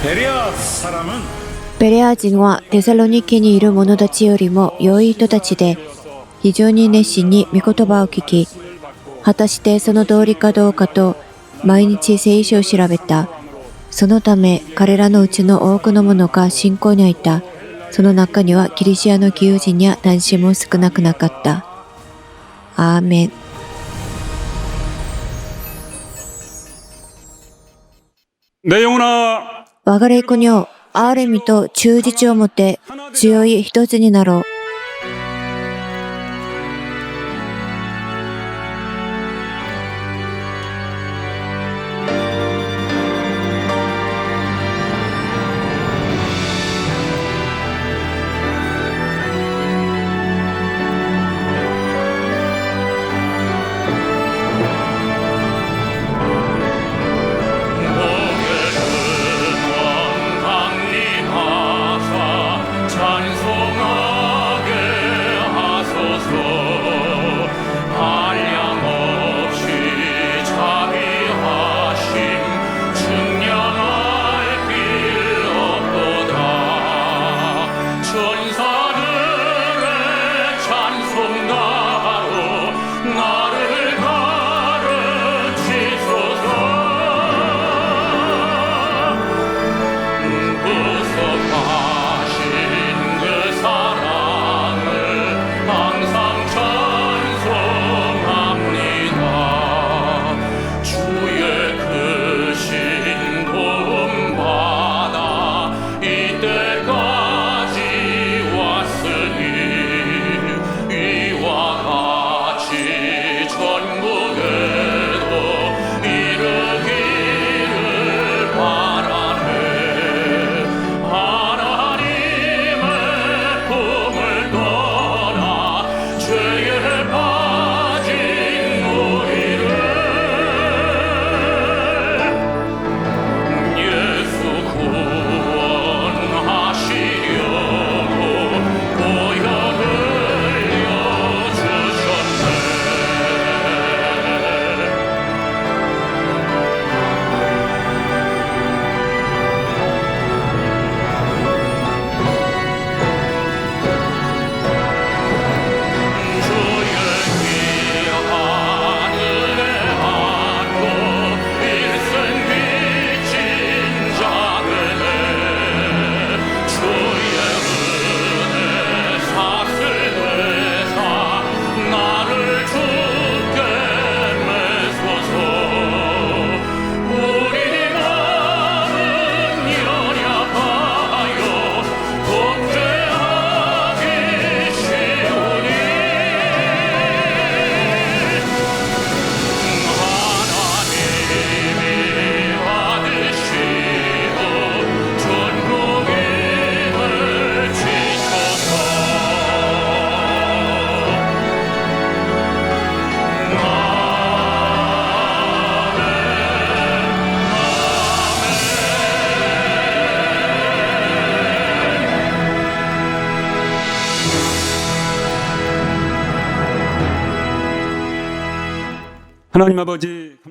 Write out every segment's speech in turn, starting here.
ベレア人はテサロニケにいる者たちよりも良い人たちで、非常に熱心に御言葉を聞き、果たしてその通りかどうかと毎日聖書を調べた。そのため彼らのうちの多くの者が信仰に入った。その中にはギリシアの義勇人や男子も少なくなかった。アーメン。我が霊魂よ、アーレミと忠実をもって強い一つになろう。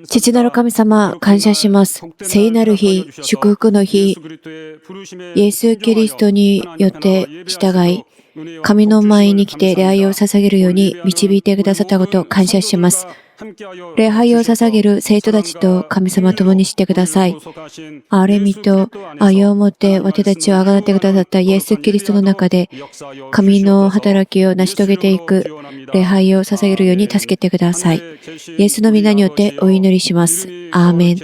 父なる神様、感謝します。聖なる日、祝福の日、イエス・キリストによって従い、神の前に来て礼拝を捧げるように導いてくださったことを感謝します。礼拝を捧げる生徒たちと神様共にしてください。憐れみと愛をもって私たちをあがなってくださったイエス・キリストの中で神の働きを成し遂げていく礼拝を捧げるように助けてください。イエスの皆によってお祈りします。アーメン。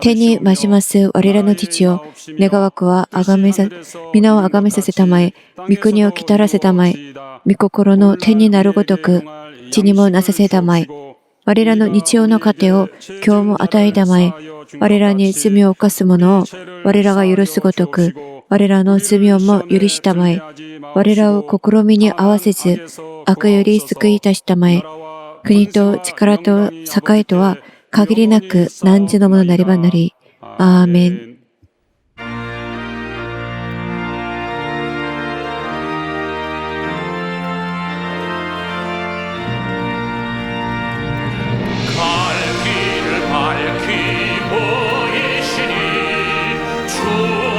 天に増します我らの父よ、願わくは皆をあがめさせたまえ、御国を来たらせたまえ、御心の天になるごとく地にもなさせたまえ、我らの日曜の糧を今日も与えたまえ、我らに罪を犯す者を我らが許すごとく、我らの罪をも許したまえ、我らを試みに合わせず、悪より救いいたしたまえ、国と力と栄とは限りなく汝のものなりばなり。アーメン。갈 길을 밝히 보이시니 주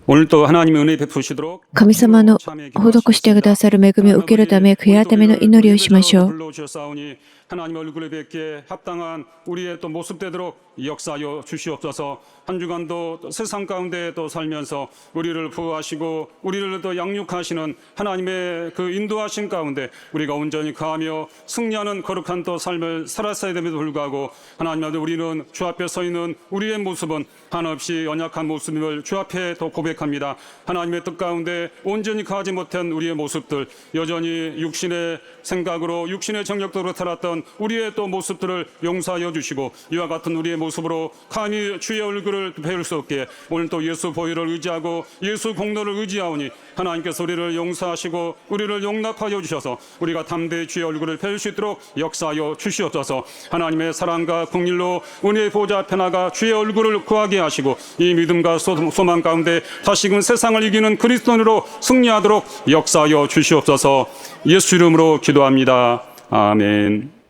오늘 또 하나님의 은혜 베푸시도록 神様の施してくださる恵みを受けるため、悔い改めの祈りをしましょう。 하나님 얼굴을 뵙기에 합당한 우리의 또 모습 되도록 역사하여 주시옵소서. 한 주간도 세상 가운데 또 살면서 우리를 보호하시고 우리를 또 양육하시는 하나님의 그 인도하신 가운데 우리가 온전히 거하며 승리하는 거룩한 또 삶을 살았어야 됨에도 불구하고 하나님 앞에 우리는 주 앞에 서 있는 우리의 모습은 한없이 연약한 모습임을 주 앞에 또 고백합니다. 하나님의 뜻 가운데 온전히 거하지 못한 우리의 모습들, 여전히 육신의 생각으로 육신의 정욕대로 살았던 우리의 또 모습들을 용서하여 주시고 이와 같은 우리의 모습으로 감히 주의 얼굴을 배울 수 없게 오늘 또 예수 보혈을 의지하고 예수 공로를 의지하오니 하나님께서 우리를 용서하시고 우리를 용납하여 주셔서 우리가 담대히 주의 얼굴을 배울 수 있도록 역사하여 주시옵소서. 하나님의 사랑과 긍휼로 은혜의 보좌 앞에 나가 주의 얼굴을 구하게 하시고 이 믿음과 소망 가운데 다시금 세상을 이기는 그리스도인으로 승리하도록 역사하여 주시옵소서. 예수 이름으로 기도합니다. 아멘.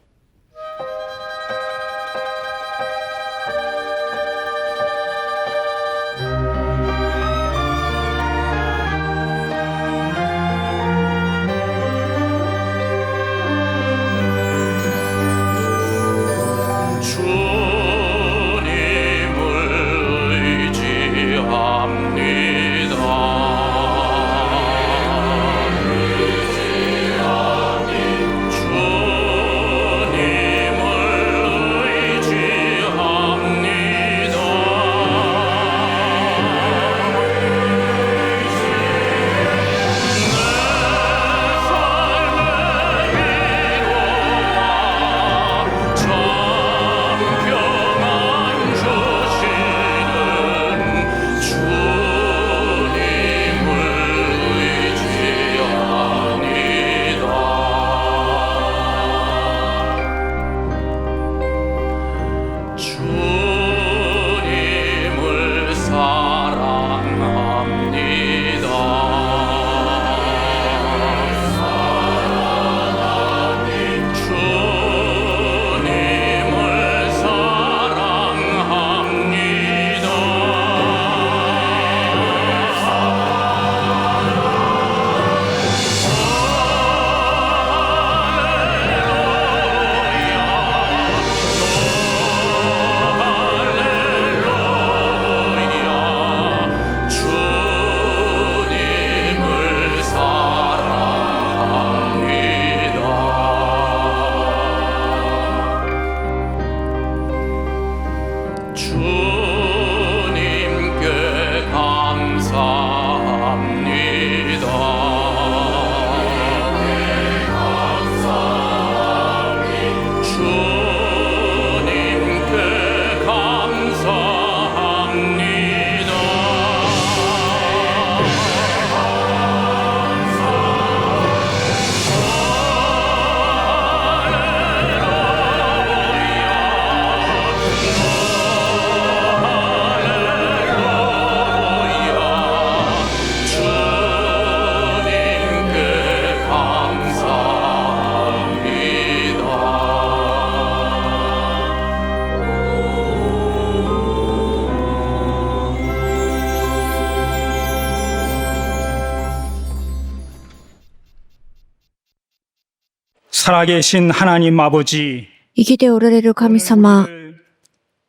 살아계신 하나님 아버지, 生きておられる神様、 오늘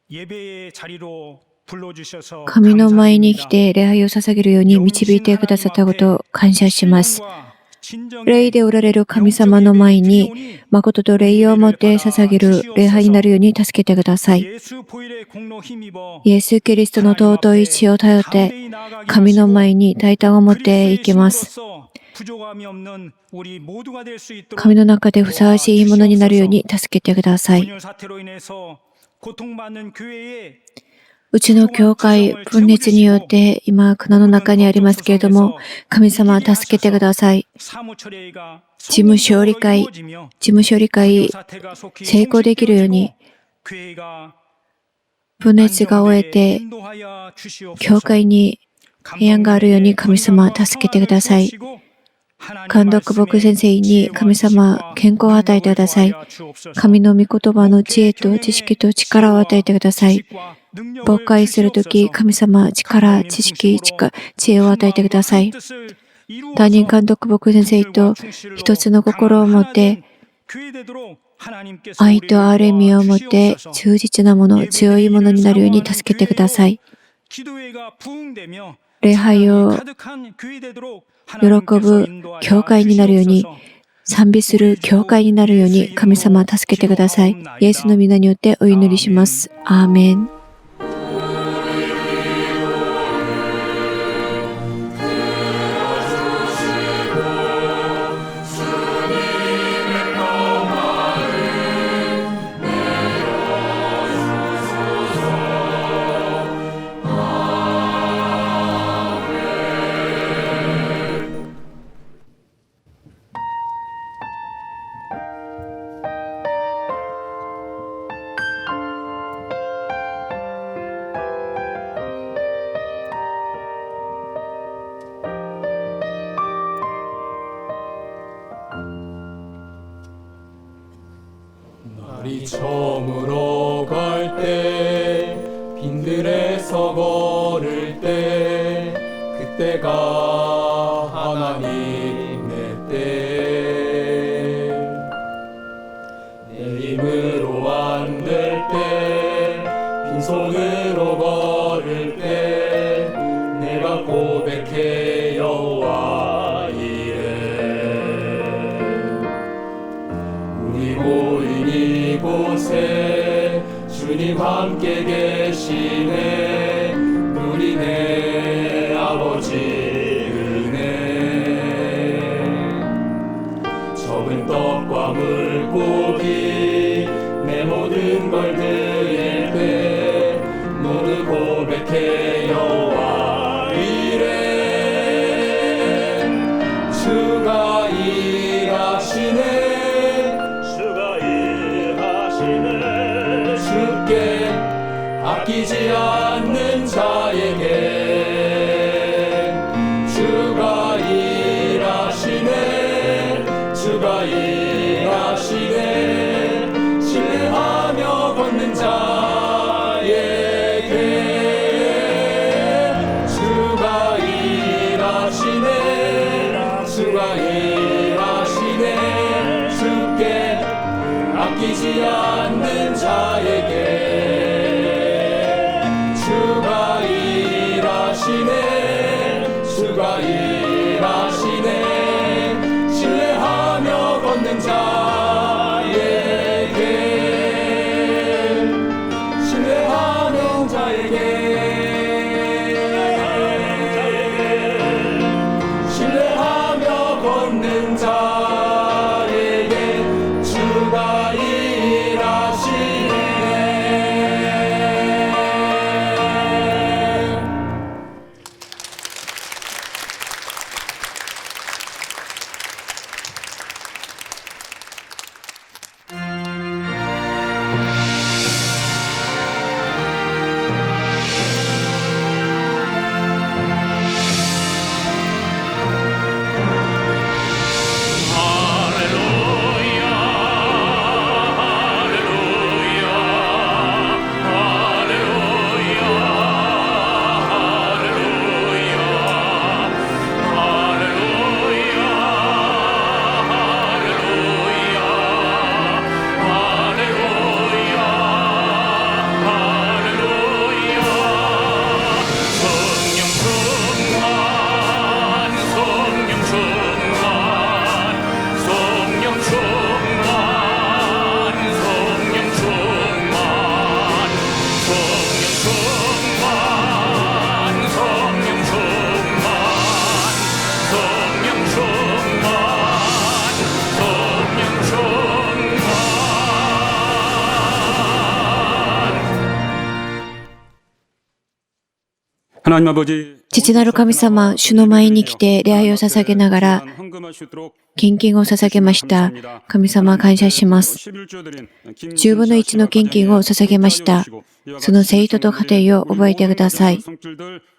예배의 자리로 불러주셔서 神の前に来て礼拝を捧げるように導いてくださったことを感謝します。霊でおられる神様の前に誠と礼をもって捧げる礼拝になるように助けてください。イエス・キリストの尊い血を頼って神の前に大胆を持っていきます。神の中でふさわしいものになるように助けてください。うちの教会、分裂によって今苦難の中にありますけれども、神様助けてください。事務処理会成功できるように、分裂が終えて教会に平安があるように神様助けてください。監督牧先生に神様、健康を与えてください。神の御言葉の知恵と知識と力を与えてください。牧会するとき、神様、力、知識、知恵を与えてください。担任監督牧先生と一つの心を持って、愛と憐れみを持って忠実なもの、強いものになるように助けてください。礼拝を喜ぶ教会になるように、賛美する教会になるように神様助けてください。イエスの皆によってお祈りします。アーメン。날이 저물어 갈 때 빈들에서 걸을 때 그때가 하나님의 때 내 힘으로 안 될 때 빈손으로 걸을 때 내가 고백해 여호와 이래 우리 모인 이곳에 주님 함께 계시네 누리네 아버지 은혜 적은 떡과 물고기 내 모든 걸 드릴 때 모두 고백해 여호와 이래 주가 일하시네 주께 아끼지 않는 자에게 주가 일하시네 주가 일하시네 신뢰하며 걷는 자에게 주가 일하시네 주가 일하시네 주께 아끼지 않는 자에게 주가 일하시네 주가 일하시네 신뢰하며 걷는 자에게 신뢰하는 자에게 신뢰하며 걷는 자에게 주가 일하시네 하나님 아버지, 父なる神様、主の前に来て礼拝を捧げながら献金を捧げました。神様、感謝します。10分の1の献金を捧げました。その生徒と家庭を覚えてください。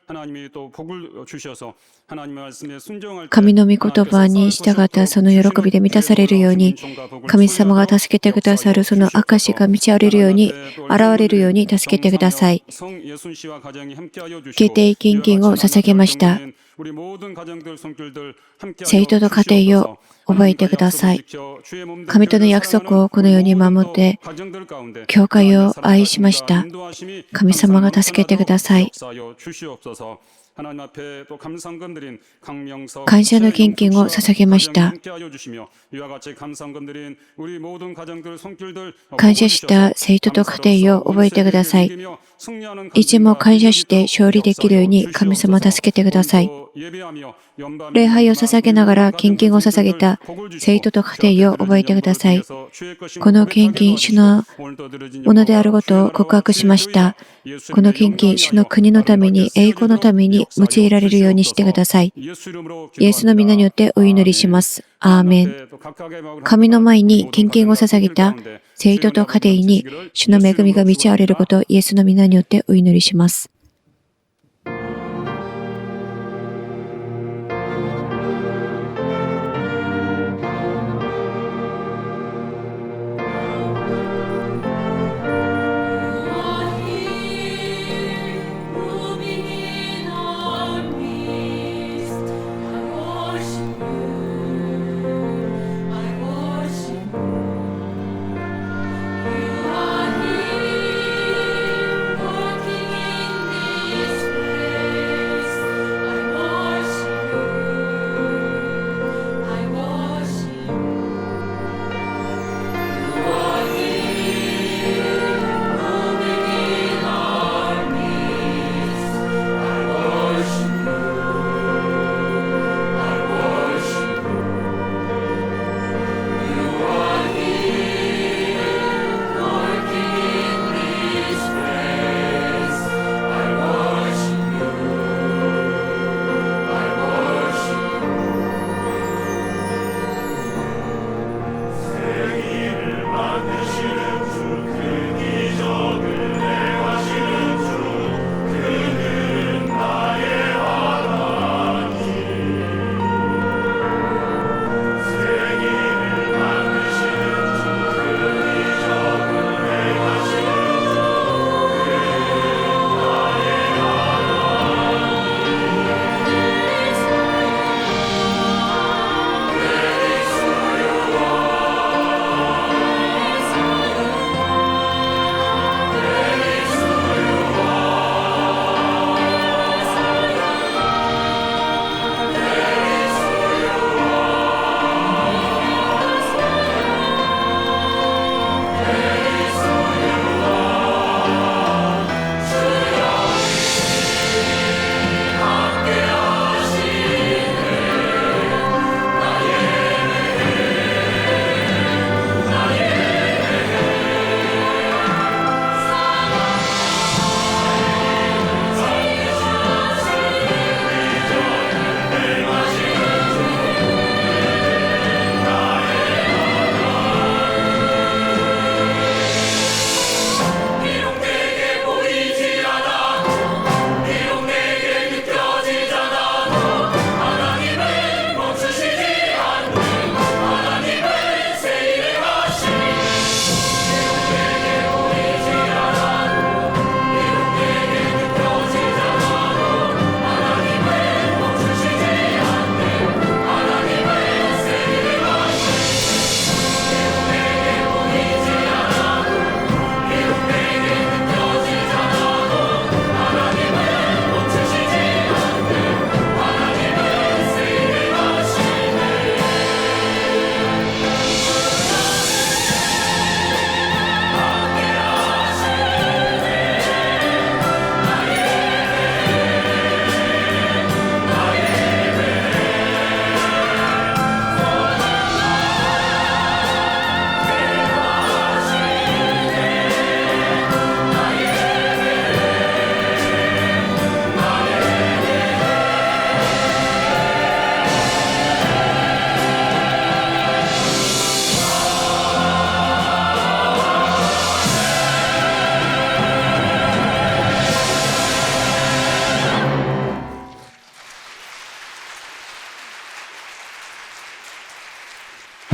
하나님이 또 복을 주셔서 하나님의 말씀에 순종할 때 神の御言葉に従ったその喜びで満たされるように、神様が助けてくださるその証が満ち溢れるように、現れるように助けてください。敬帝献金を捧げました。生徒と家庭を覚えてください。神との約束をこのように守って、教会を愛しました。神様が助けてください。感謝の献金を捧げました。感謝した生徒と家庭を覚えてください。いつも感謝して勝利できるように神様を助けてください。礼拝を捧げながら献金を捧げた生徒と家庭を覚えてください。この献金、主のものであることを告白しました。この献金、主の国のために、栄光のために用いられるようにしてください。イエスの皆によってお祈りします。アーメン。神の前に献金を捧げた生徒と家庭に主の恵みが満ち溢れることをイエスの皆によってお祈りします。You are here, working in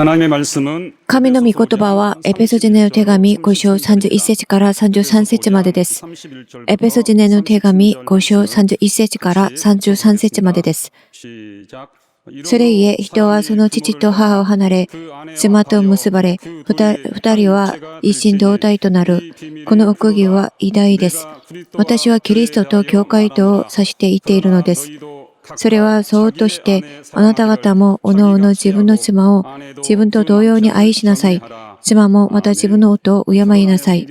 하나님의 말씀은 神の御言葉はエペソジネの手紙5章31節から33節までです。エペソジネの手紙5章31節から33節までです。それゆえ人はその父と母を離れ、妻と結ばれ、二人は一心同体となる。この奥義は偉大です。私はキリストと教会とを指して言っているのです。それはそうとして、あなた方もおのおの自分の妻を自分と同様に愛しなさい。妻もまた自分の夫を敬いなさい。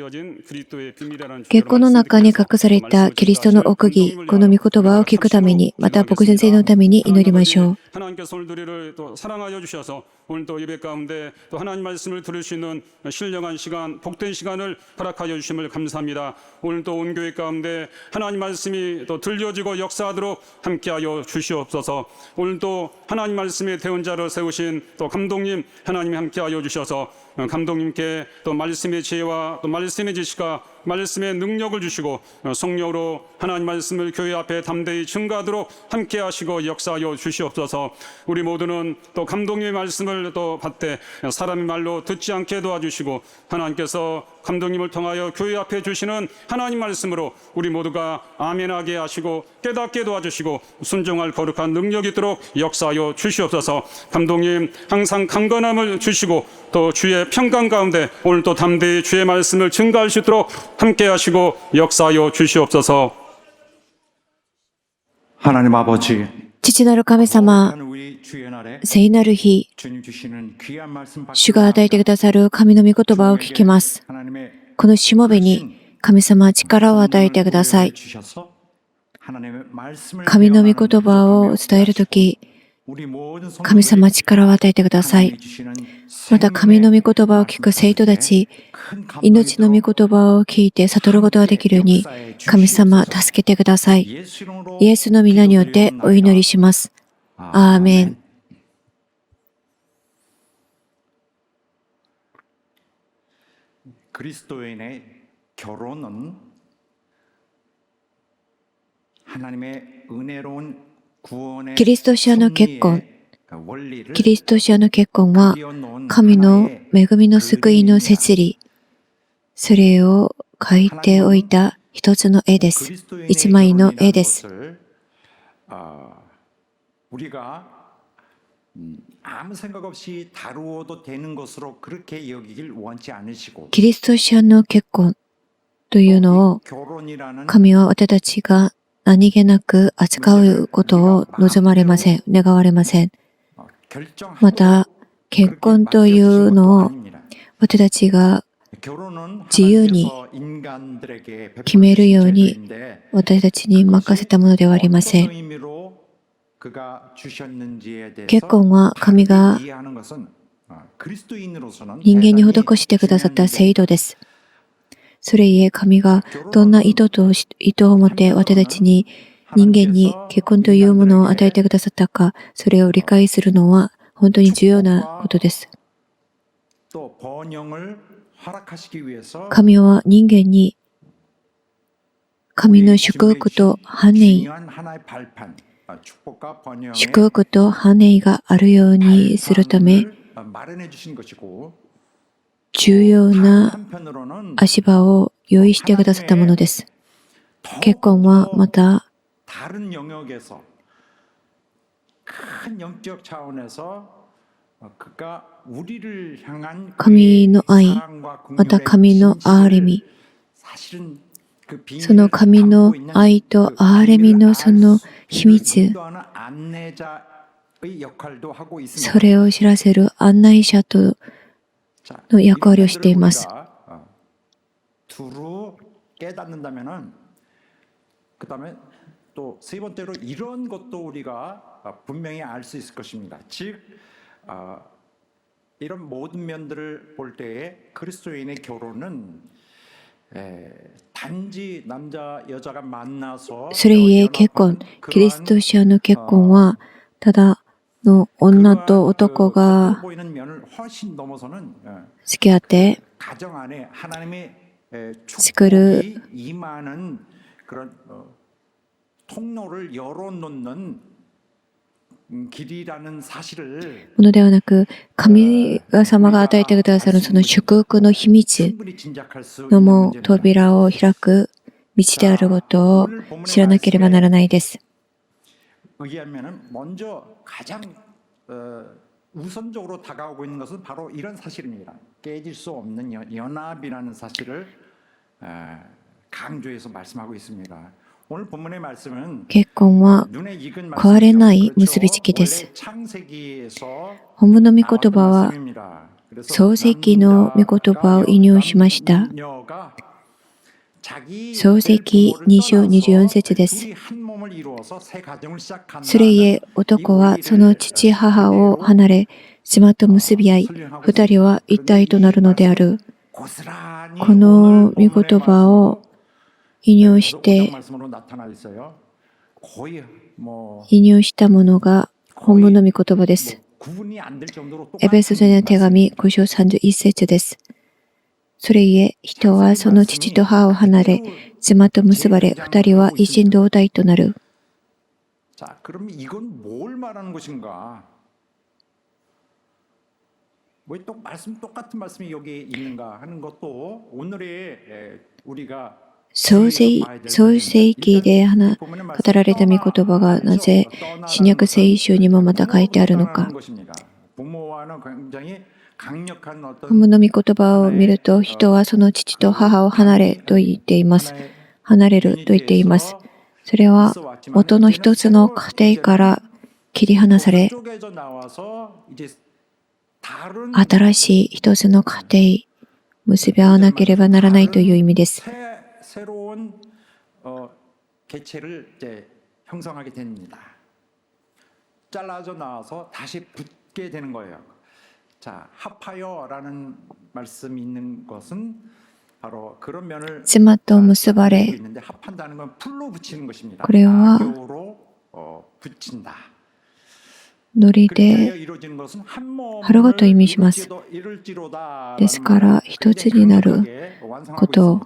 結婚の中に隠されたキリストの奥義、この御言葉を聞くために、また僕先生のために祈りましょう。 하나님께서 오늘 우리를 또 사랑하여 주셔서 오늘 또 예배 가운데 또 하나님 말씀을 들을 수 있는 신령한 시간, 복된 시간을 허락하여 주심을 감사합니다. 오늘 또 온 교회 가운데 하나님 말씀이 또 들려지고 역사하도록 함께하여 주시옵소서. 오늘 또 하나님 말씀의 대언자를 세우신 또 감독님 하나님이 함께하여 주셔서 감독님께 또 말씀의 지혜와 또 말씀의 지식과 말씀의 능력을 주시고 성령으로 하나님 말씀을 교회 앞에 담대히 증거하도록 함께 하시고 역사하여 주시옵소서. 우리 모두는 또 감독님의 말씀을 또 받되 사람의 말로 듣지 않게 도와주시고 하나님께서 감독님을 통하여 교회 앞에 주시는 하나님 말씀으로 우리 모두가 아멘하게 하시고 깨닫게 도와주시고 순종할 거룩한 능력이 있도록 역사하여 주시옵소서. 감독님 항상 강건함을 주시고 또 주의 평강 가운데 오늘 또 담대히 주의 말씀을 증거할 수 있도록 함께 하시고 역사하여 주시옵소서. 하나님 아버지, 父なる神様、 우리 주의 날에 聖なる日、 주님 주시는 귀한 말씀 主が与えてくださる神の御言葉を聞きます。 하나님의 このしもべに神様は力を与えてください。 주셔서 하나님의 말씀을 神の御言葉を伝えるとき、 우리 모든 神様は力を与えてください。 また神の御言葉を聞く生徒たち、命の御言葉を聞いて悟ることができるように、神様助けてください。イエスの皆によってお祈りします。アーメン。 그리스도인의 결혼은 하나님의 은혜로운 구원의 キリスト者の結婚、 원리를 キリスト者の結婚は、神の恵みの救いの摂理、それを書いておいた一つの絵です。一枚の絵です。 우리가 아무 생각 없이 다루어도 되는 것으로 그렇게 여기길 원치 않으시고 キリスト者の結婚というのを、 결혼이라는 神は私たちが何気なく扱うことを望まれません。願われません。また、結婚というのを私たちが自由に決めるように私たちに任せたものではありません。結婚は神が人間に施してくださった制度です。それゆえ神がどんな意図を持って私たちに人間に結婚というものを与えてくださったか、それを理解するのは本当に重要なことです。神は人間に神の祝福と繁栄、祝福と繁栄があるようにするため、重要な足場を用意してくださったものです。結婚はまた、神の愛、また神の憐れみ、その神の愛と憐れみのその秘密、それを知らせる案内者との役割をしています。또 세 번째로 이런 것도 우리가 분명히 알 수 있을 것입니다. 즉 이런 모든 면들을 볼 때에 그리스도인의 결혼은 단지 남자 여자가 만나서 それゆえ結婚、キリスト者の結婚はただの女と男が付き合って作る 길이라는 사실을 ものではなく、神様が与えてくださるその祝福の秘密 충분히 짐작할 수 の 있는 も 문제입니다. 扉を開く道であることを知らなければならないです。 의하면은 먼저 가장 우선적으로 다가오고 있는 것은 바로 이런 사실입니다. 깨질 수 없는 연합이라는 사실을 강조해서 말씀하고 있습니다. 오늘 본문의 말씀은 結婚は 눈에 익은 壊れない 말씀이죠. 結びつきです。 원래 창세기에서 本文の御言葉は 나왔던 말씀입니다. 그래서 創世記の御言葉を引用しました。 남녀가 자기 創世記2章24節です。 둘이 한 몸을 이루어서 새 가정을 시작한다는 それゆえ男はその父母を離れ、妻と結び合い、二人は一体となるのである。 고스란히 この 오늘 御言 본문의 葉を 말씀으로 引用して 말씀으로 나타나 있어요. 거의 뭐 引用したものが本文の御言葉です。 구분이 안 될 정도로 エペソへの手紙5章31節です。それゆえ人はその父と母を離れ、妻と結ばれ、二人は一心同体となる。 자, 그럼 이건 뭘 말하는 것인가? 왜 똑같은 말씀이 여기 있는가 하는 것도 오늘의 우리가 創世記で語られた御言葉がなぜ新約聖書にもまた書いてあるのか。 부모와는 굉장히 강력한 本 어떤 文の御言葉を見ると、人はその父と母を離れと言っています。離れると言っています。それは元の一つの家庭から切り離され、 쪽에서 나와서 이제 다른 新しい一つの家庭、結び合わなければならないという意味です。 새로운 개체를 이제 형성하게 됩니다. 잘라져 나와서 다시 붙게 되는 거예요. 자, 합하여라는 말씀이 있는 것은 바로 그런 면을 妻と結ばれ、 있는데 합한다는 건 풀로 붙이는 것입니다. これは 악교로 붙인다. ノリ 그렇게 で 하여 이루어지는 것은 한 몸을 貼ることを意味します。 이룰지로다. ですから一つになることを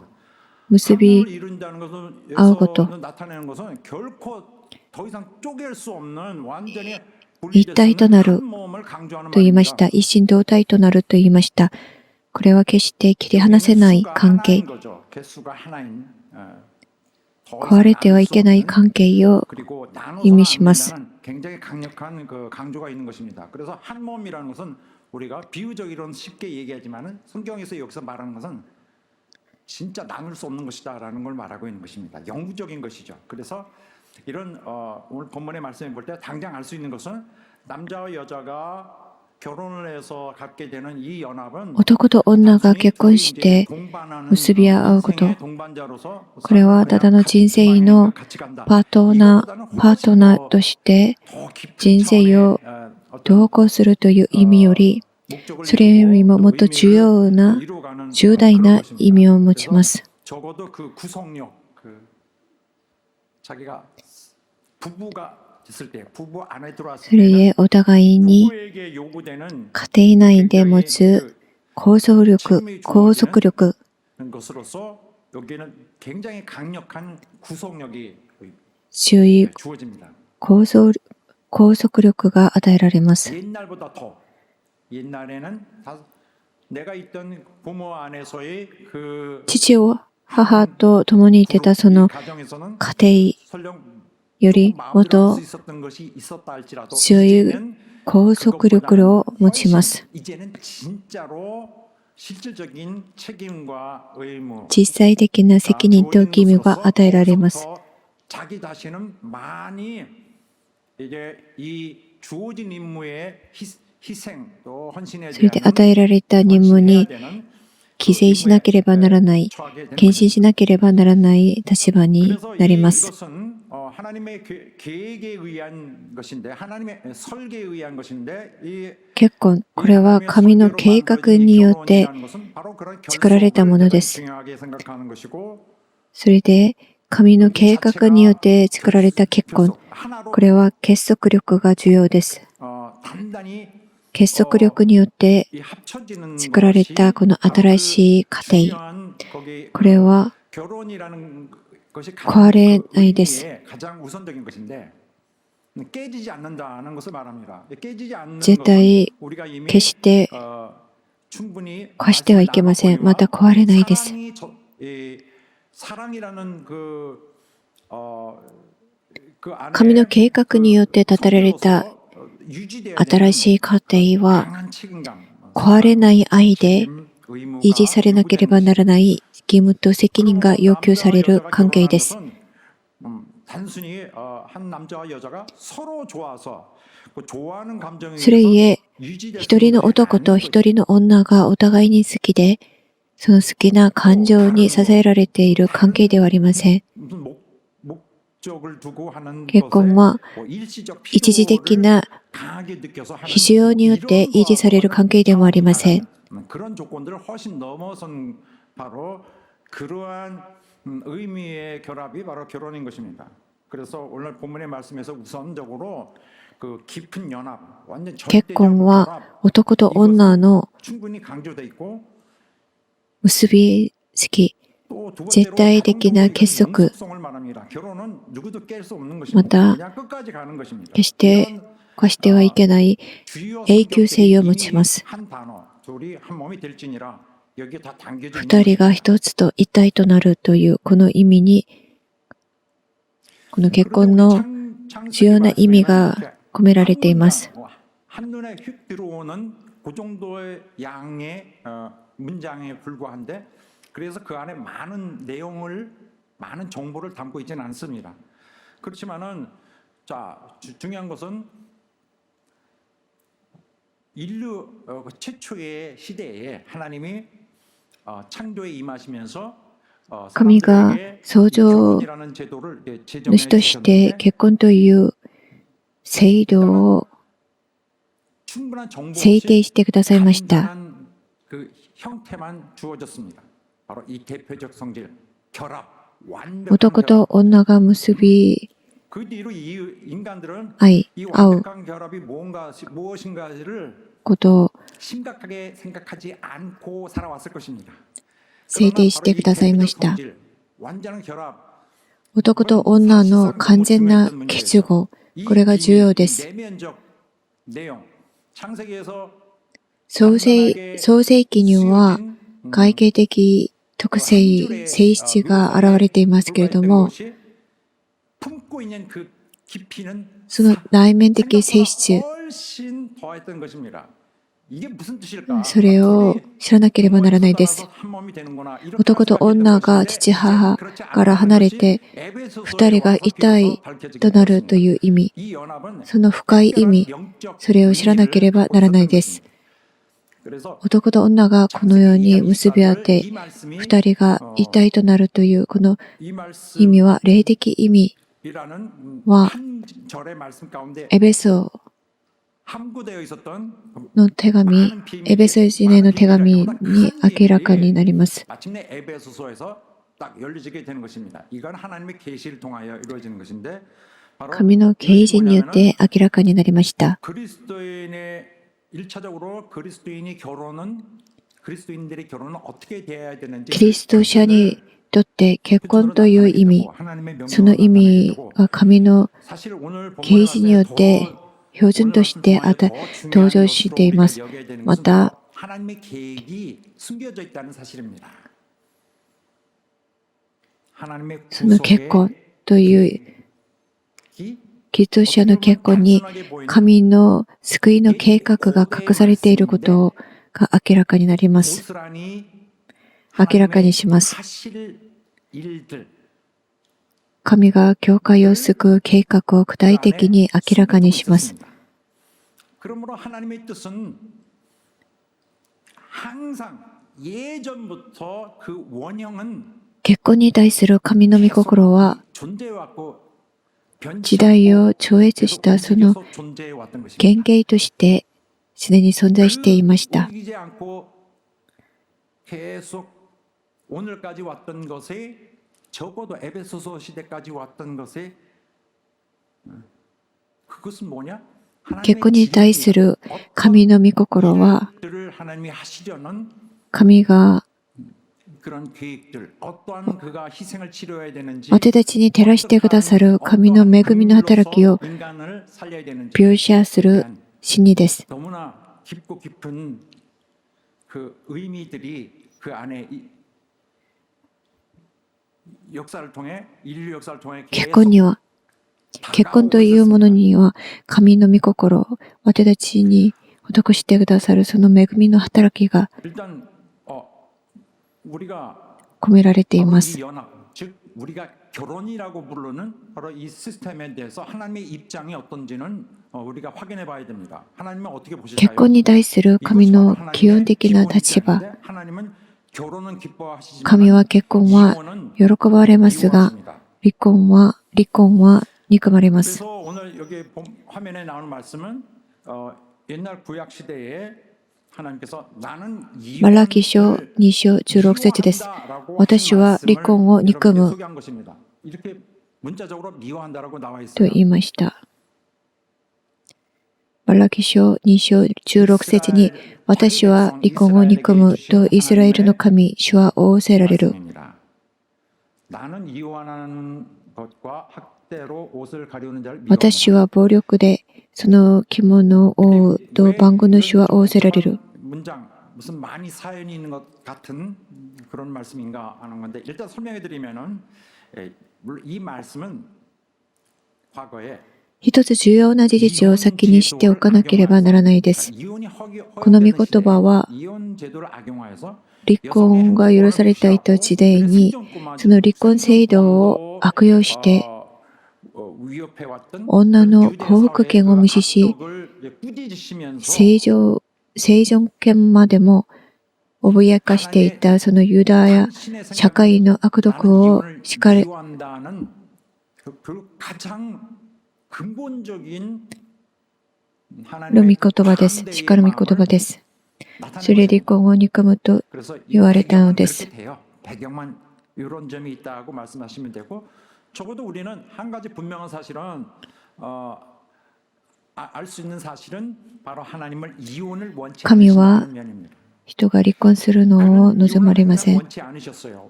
結び合うこと、 나타내는 것은 결코 더 이상 쪼갤 수 없는 완전히 一体となる 한 몸을 강조하는 と言いました。 말입니다. 一心同体となると言いました。これは決して切り離せない関係、 개수가 하나인, 더 壊れてはいけない関係を 그리고 의미します 나눠서는 굉장히 강력한 그 강조가 있는 것입니다. 그래서 한 몸이라는 것은 우리가 비유적으로는 쉽게 얘기하지만은 성경에서 여기서 말하는 것은 진짜 나눌 수 없는 것이다라는 걸 말하고 있는 것입니다. 영구적인 것이죠. 그래서 이런 오늘 본문의 말씀을 볼 때 당장 알 수 있는 것은 남자와 여자가 결혼을 해서 갖게 되는 이 연합은 男と女が結婚して結び合うこと、これはただの人生のパートナーとして人生を同行するという意味より、それよりももっと重大な意味を持ちます。 적어도 그 구성력, 자기가 부부가 있을 때 부부 안에 それゆ 들어왔을 えお互い 때 に 부부에게 요구되는 家庭内で持つ拘束力 것으로서 여기에는 굉장히 강력한 구성력이 強い 주어집니다. 拘束力が与えられます。 옛날보다 더 옛날에는 내가 있던 부모 안에서의 그 父を母と共にいてたその 가정에서는 家庭 설령 よりもっと 있었던 것이 있었다 할지라도 強い 이제는 拘束力を持ちます。 이제는 진짜로 실질적인 책임과 의무 実際的な責任と義務が与えられます。 자기 자신은 많이 이제 이 주어진 임무에 희생 또 헌신에 それで与えられた任務に犠牲しなければならない、献身しなければならない立場になります。 이것은 하나님의 계획에 의한 것인데 하나님의 설계에 의한 것인데 이 結婚、これは神の計画によって作られたものです。 중요하게 생각하는 것이고 それで神の計画によって作られた結婚、これは結束力が重要です。 단단히 結束力によって 이 합쳐지는 作られたこの新しい家庭、 중요한 거기 これは 결혼이라는 것이 壊れないです。 가장 우선적인 것인데 깨지지 않는다는 것을 말합니다. 깨지지 않는 絶対 것은 우리가 이미 決して 충분히 壊してはいけません。また壊れないです。 사랑이라는 그 안에 神の計画によって建てられた 유지되어야 新しい家庭は 강한 책임감, 壊れない愛で 의무가 維持されなければならない義務と責任が要求される関係です。 단순히 한 남자와 여자가 서로 좋아서 그 좋아하는 감정에 それゆえ、 유지될 一人の男と一人の女がお互いに好きで、その好きな感情に支えられている関係ではありません。 무슨 목적을 두고 하는 結婚は 뭐 일시적 一時的な 강하게 느껴서 하는 必要によって維持される関係でもありません。 그런 조건들을 훨씬 넘어선 바로 그러한 의미의 결합이 바로 결혼인 것입니다. 그래서 오늘 본문의 말씀에서 우선적으로 그 깊은 연합, 완전 結 절대적 婚は 결합 男と女の 충분히 강조돼 있고 結びつき、 또 두 번째로 絶対的な結束、 영속성을 말합니다. 결혼은 누구도 깰 수 없는 ま 것입니다. た 그냥 끝까지 가는 것입니다. 決して壊してはいけない永久性を持ちます。 한 단어, 둘이 한 몸이 될지니라 여기에 다 담겨져 二 있는 人が一つと一体となるというこの意味に、この結婚の重要な意味が込められています。 한눈에 휙 들어오는 그 정도의 양의 문장에 불과한데 그래서 그 안에 많은 내용을 많은 정보를 담고 있지는 않습니다. 그렇지만은 자 중요한 것은 인류 최초의 시대에 하나님이 창조에 임하시면서 神が創造主として結婚という制度を制定してくださいました。 그 형태만 주어졌습니다. 바로 이 대표적 성질, 결합, 완벽한 男と女が結び 그 뒤로 이 인간들은 合い 이 合う 완벽한 결합이 무엇인가를 ことを 심각하게 생각하지 않고 살아왔을 것입니다. 制定してくださいました。 완전한 결합, 男と女の完全な結合、これが重要です。 내면적 내용, 창세기에서 創世記には外形的特性、性質が現れていますけれども、 품고 있는 그 깊이는 その内面的性質、 훨씬 더했던 것입니다. 이게 무슨 뜻일까? それを知らなければならないです。 한 몸이 되는구나. 이렇게 男と女が父母から離れて二人が一体となるという意味、 이 연합은 その深い意味、 영적 それを知らなければならないです。 그래서 男と女がこのように結び合って 이 말씀이 二人が一体となるというこの 이 意味は霊的意味 말씀이라는 와 한 절의 말씀 가운데 エベソ 함구되어 있었던 の手紙、エベソ人への手紙に明らかになります。 마침내 에베소서에서 딱 열리게 되는 것입니다. 이건 하나님의 계시를 통하여 이루어지는 것인데 바로 神の啓示によって明らかになりました。 그리스도인의 1차적으로 그리스도인이 결혼은 그리스도인들의 결혼은 어떻게 되어야 되는지 キリスト者にとって結婚という意味、その意味は神の 사실 오늘 啓示によって標準として登場しています。また、 하나님의 계획이 숨겨져 있다는 사실입니다. 하나님의 その結婚というキリスト者の結婚に神の救いの計画が隠されていることが明らかになります。明らかにします。神が教会を救う計画を具体的に明らかにします。 그러므로 하나님의 뜻은 항상 예전부터 그 원형은 結婚に対する神の御心は 존재해왔고 時代を超越したその 존재해왔던 것입니다. 原型としてすでに存在していました。 옮기지 않고 계속 오늘까지 왔던 것에 적어도 에베소서 시대까지 왔던 것에 그것은 뭐냐? 結婚に対する神の御心は 하나님이 하시려는 神が 그런 계획들, 어떠한 그가 희생을 치러야 되는지 私たちに照らしてくださる神の恵みの働きを 인간을 살려야 되는지 描写する真理です。 너무나 깊고 깊은 그 의미들이 그 안에 역사를 통해 인류 역사를 통해 結婚には、結婚というものには神の御心を私たちに施してくださるその恵みの働きが 일단 우리가 込められていま 바로 す。 이 연합, 즉 우리가 결혼이라고 부르는 바로 이 시스템에 대해서 하나님의 입장이 어떤지는 우리가 확인해 봐야 됩니다. 하나님은 어떻게 結 보실까요? 婚に対する神 이것이 の 바로 基本 하나님의 的な 기본 立場、 입장인데 하나님은 결혼은 기뻐하시지만 神は結婚は 이혼은 喜ばれますが、 미워하십니다. 離婚は憎まれます。 그래서 오늘 여기 화면에 나오는 말씀은 옛날 구약 시대에 하나님께서 나는 マラキ書 이혼을 2章16節です。 미워한다라고 私は離婚を憎む 소개한 것입니다. 이렇게 문자적으로 미워한다라고 나와 と 있어요. 言いました。マラキ書2章16節に、私は離婚を憎むとイスラエルの神、主は仰せられる。 말씀입니다. 나는 이혼하는 것과 학대로 옷을 가리우는 자를 私 미워한다. は暴力でその着物を覆うと万軍の主は仰せられる。 문장 무슨 많이 사연이 있는 것 같은 그런 말씀인가 하는 건데 일단 설명해 드리면은 물론 이 말씀은 과거에 一つ重要な事実を先に知っておかなければならないです。 이혼이 この御言葉は 이혼 제도를 악용하여서 離婚が許されていた時代に、その離婚制度を悪用して、女の幸福権を無視し、生存権までも脅かしていたそのユダヤ社会の悪毒を叱る御言葉です。叱る御言葉です。それで離婚を憎むと言われたのです。 배경만 이런 점이 있다고 말씀하시면 되고 적어도 우리는 한 가지 분명한 사실은 알 수 있는 사실은 바로 하나님을 이혼을 원치 神は 않으시는 면입니다. 人が離婚するのを望まれません。 원치 않으셨어요.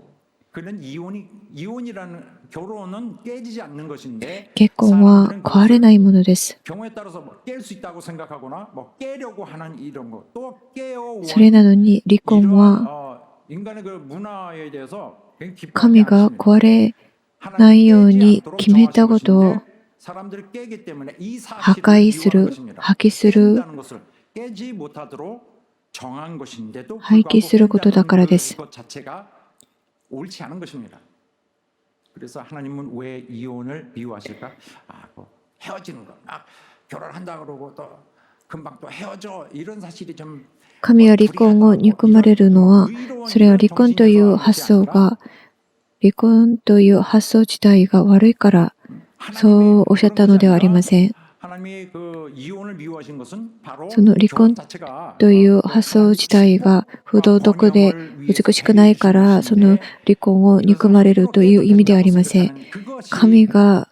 그는 이혼이라는 결혼은 깨지지 않는 것인데 結婚は壊れないものです。 경우에 따라서 깰 수 있다고 생각하거나 깨려고 하는 이런 거 또 깨어 それなのに離婚は 인간의 그 문화에 대해서 神が壊れないように決めたことを破壊する、破棄する、廃棄することだからです。 옳지 않은 것입니다. 그래서 하나님은 왜 이혼을 미워하실까? 헤어지는 거, 결혼한다 그러고 또 금방 또 헤어져 이런 사실이 좀 神は離婚を憎まれるのは、それは離婚という発想自体が悪いから、そうおっしゃったのではありません。その離婚という発想自体が不道徳で美しくないから、その離婚を憎まれるという意味ではありません。神が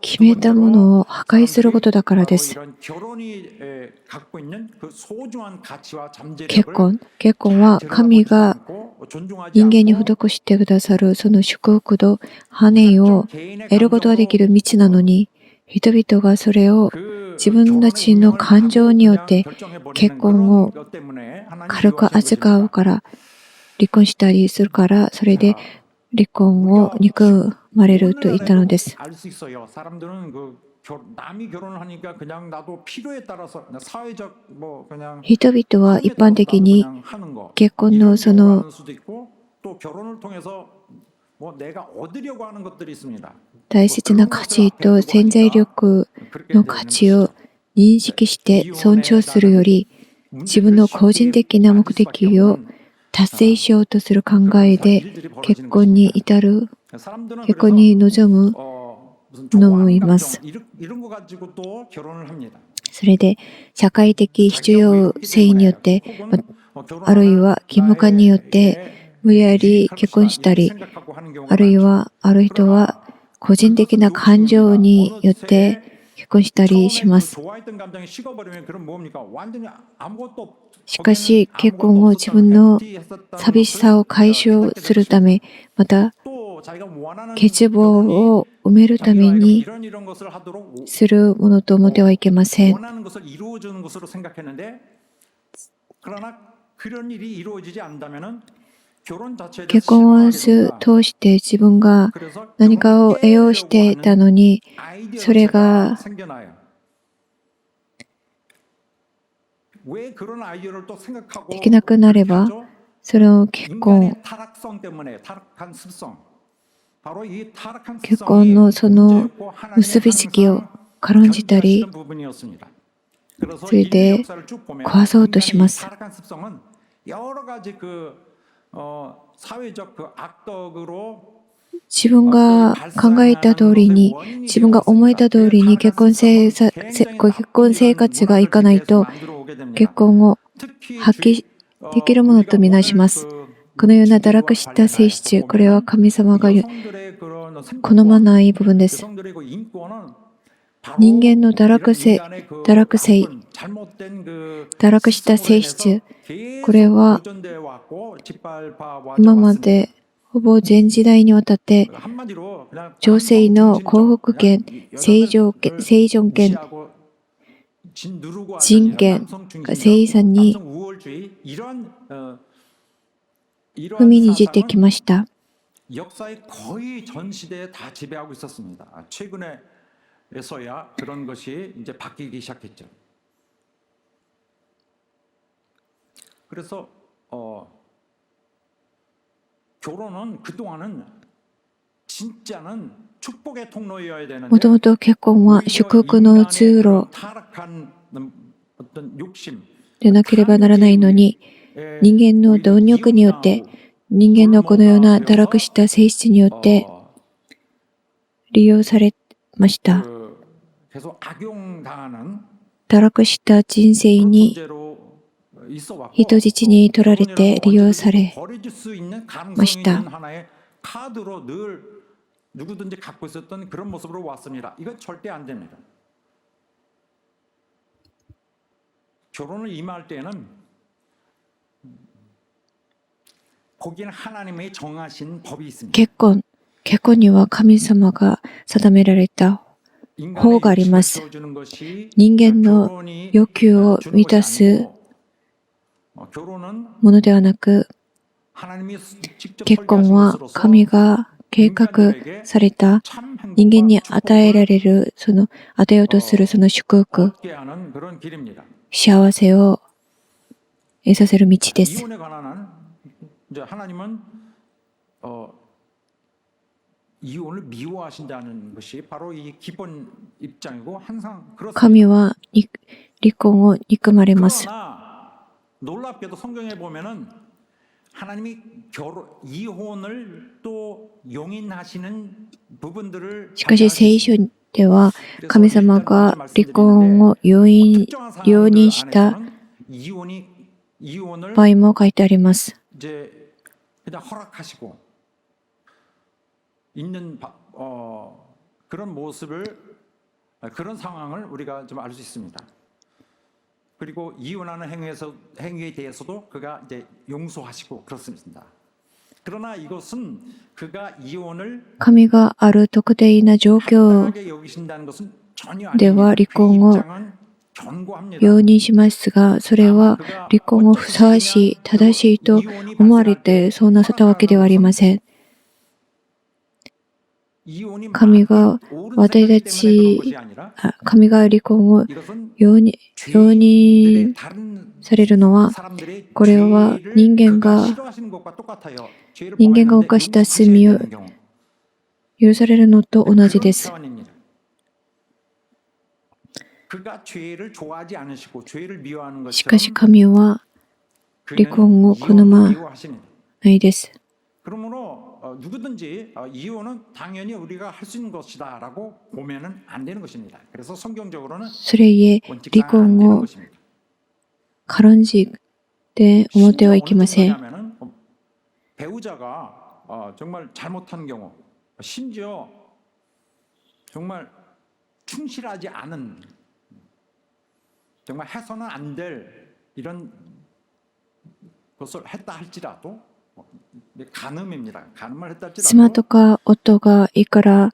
決めたものを破壊することだからです。結婚は神が人間に施してくださるその祝福と羽を得ることができる道なのに、人々がそれを自分たちの感情によって結婚を軽く扱うから離婚したりするから、それで離婚を憎まれると言ったのです。 人々は一般的に結婚のその大切な価値と潜在力の価値を認識して尊重するより、自分の個人的な目的を達成しようとする考えで結婚に臨むのもいます。それで社会的必要性によって、あるいは義務感によって無理やり結婚したり、あるいはある人は個人的な感情によって結婚したりします。しかし結婚を自分の寂しさを解消するため、また欠乏を埋めるためにするものと思ってはいけません。 원하는 것을 이루어주는 것으로 생각했는데 그러나 그런 일이 이루어지지 않다면은 결혼 자체에 結 대해서 婚を 실망하게 됩니다. 通して自分が 그래서 何かを得ようしていたのに、 아이디어 それ 자체가 が 생겨나요. 왜 그런 아이디어를 또 생각하고 できなくなれば、 하죠? その結婚、 인간의 타락성 때문에 타락한 습성. 바로 이 타락한 結 습성이 婚のその 문제였고 하나님이 結びつきを 항상 軽んじたり、 견제하시던 부분이었습니다. 그래서 それ 인류 で 역사를 쭉 보면 壊そうとし 인간의 ま 이 す。 타락한 습성은 여러 가지 사회적 악덕으로 自分が考えた通りに、自分が思えた通りに結婚生活がいかないと、結婚を発揮できるものとみなします。このような堕落した性質、これは神様が好まない部分です。人間の堕落した性質、これは今までほぼ全時代にわたって女性の幸福権、生存権、人権が生産に踏みにじってきました。 역사의 거의 전 시대에 다 지배하고 있었습니다. 최근에서야 그런 것이 이제 바뀌기 시작했죠. 그래서 결혼은 그동안은 진짜는 축복의 통로여야 되는데 もともと結婚は祝福の通路 타락한 어떤 욕심 でなければならないのに、人間の貪欲によって、人間のこのような堕落した性質によって利用されました。 계속 악용당하는 堕落した人生に 人質に取られて利用されました。 카드로 늘 누구든지 갖고 있었던 그런 모습으로 왔습니다. 이건 절대 안 됩니다. 결혼을 임할 때는 거기는 하나님의 정하신 법이 있습니다. 結婚には神様が定められた法があります。人間の欲求を満たすものではなく、結婚は神が計画された人間に与えられる、与えようとするその祝福、幸せを得させる道です。 하나님은 이혼을 미워하신다는 것이 바로 이 기본 입장이고 항상 그렇습니다. 神は離婚を憎まれます。 그러나 놀랍게도 성경에 보면은 하나님이 이혼을 또 용인하시는 부분들을 しかし聖書では神様が離婚を容認した場合も書いてあります。 이제 그냥 허락하시고 있는 그런 모습을 그런 상황을 우리가 좀 알 수 있습니다. 그리고 이혼하는 행위에 대해서도 그가 이제 용서하시고 그렇습니다. 그러나 이것은 그가 이혼을 神がある特定な状況 합당하게 여기신다는 것은 전혀 では 아닙니다. 離婚を 그 입장은 견고합니다. 容認しますが、それは離婚をふさわしい、正しいと思われてそうなさったわけではありません。神が私たち、神が離婚を容認されるのは、これは人間が犯した罪を許されるのと同じです。 しかし神は離婚を好まないです。 누구든지 이혼은 당연히 우리가 할 수 있는 것이다라고 보면은 안 되는 것입니다. 그래서 성경적으로는 それゆえ離婚を軽んじて思ってはいけません。 배우자가 정말 잘못한 경우, 심지어 정말 충실하지 않은, 정말 해서는 안 될 이런 그것을 했다 할지라도 간음입니다. 간음을 했다 妻 할지라도 とか夫がいくら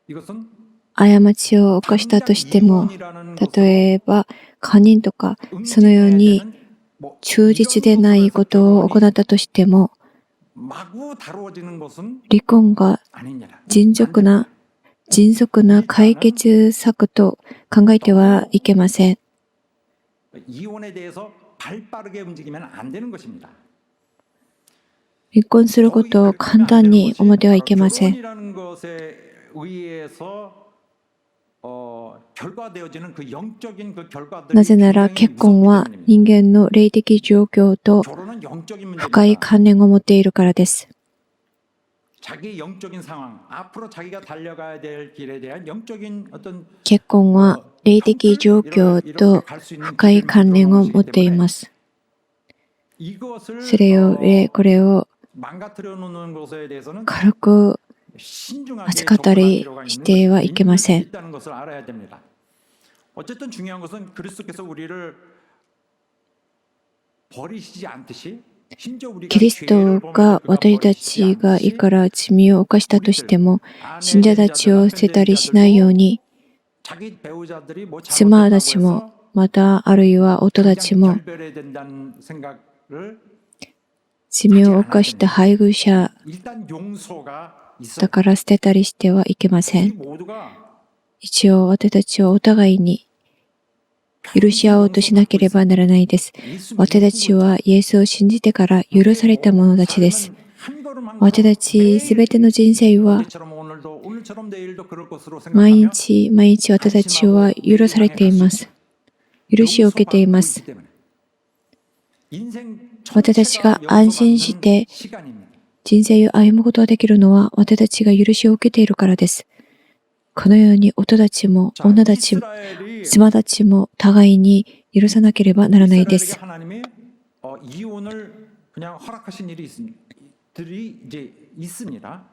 이것은 過ちを犯したとしても、 이혼이라는 例えばカニンとかそのように 뭐 忠実でないことを行ったとしても、 마구 다루어지는 것은 離婚が 아닙니다. 迅速な解決策と考えてはいけません。 이혼에 대해서 발빠르게 움직이면 안 되는 것입니다. 離婚することを簡単に思ってはいけません。 결혼이라는 것에 의해서 결과되어지는 그 영적인 그 결과들이 なぜなら結婚は 무섭기 때문입니다. 人間の霊的状況と 결혼은 영적인 深い 문제입니다. 関連を持っているからです。 자기의 영적인 상황, 앞으로 자기가 달려가야 될 길에 대한 영적인 어떤 結婚は霊的状況と深い関連を持っています。 이것을 それよりこれを 망가뜨려 놓는 것에 대해서는 軽く 신중하게 扱ったりしてはいけません。 있다는 것을 알아야 됩니다. 어쨌든 중요한 것은 그리스도께서 우리를 버리시지 않듯이 キリストが私たちがいくら罪を犯したとしても、信者たちを捨てたりしないように、妻たちも、またあるいは夫たちも、罪を犯した配偶者だから捨てたりしてはいけません。一応私たちはお互いに許し合おうとしなければならないです。私たちはイエスを信じてから許された者たちです。私たちすべての人生は毎日私たちは許されています。許しを受けています。私たちが安心して人生を歩むことができるのは私たちが許しを受けているからです。このように夫たちも女たちも妻たちも互いに許さなければならないです。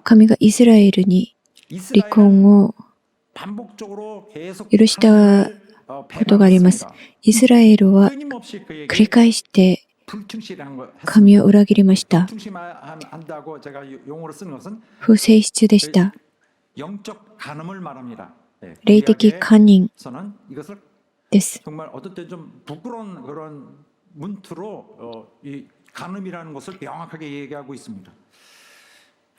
神がイスラエルに離婚を許したことがあります。イスラエルは繰り返して神を裏切りました。不誠実でした。霊的カンニングです。 정말 어떨 때 좀 부끄러운 그런 문투로 이 간음이라는 것을 명확하게 얘기하고 있습니다.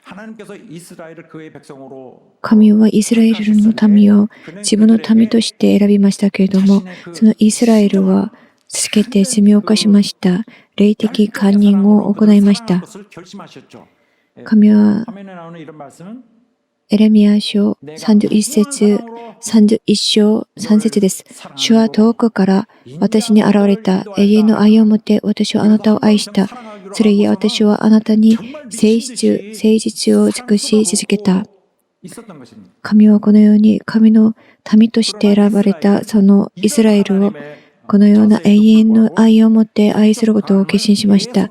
하나님께서 이스라엘을 그의 백성으로 神はイスラエルの民を自分の民として選びましたけれども、そのイスラエルは続けて罪を犯しました。霊的カンニングを行いました。神は 화면에 나오는 이런 말씀은 エレミヤ書31節、31章3節です。主は遠くから私に現れた。永遠の愛をもって私はあなたを愛した。それゆえ私はあなたに誠実を尽くし続けた。神はこのように神の民として選ばれたそのイスラエルをこのような永遠の愛をもって愛することを決心しました。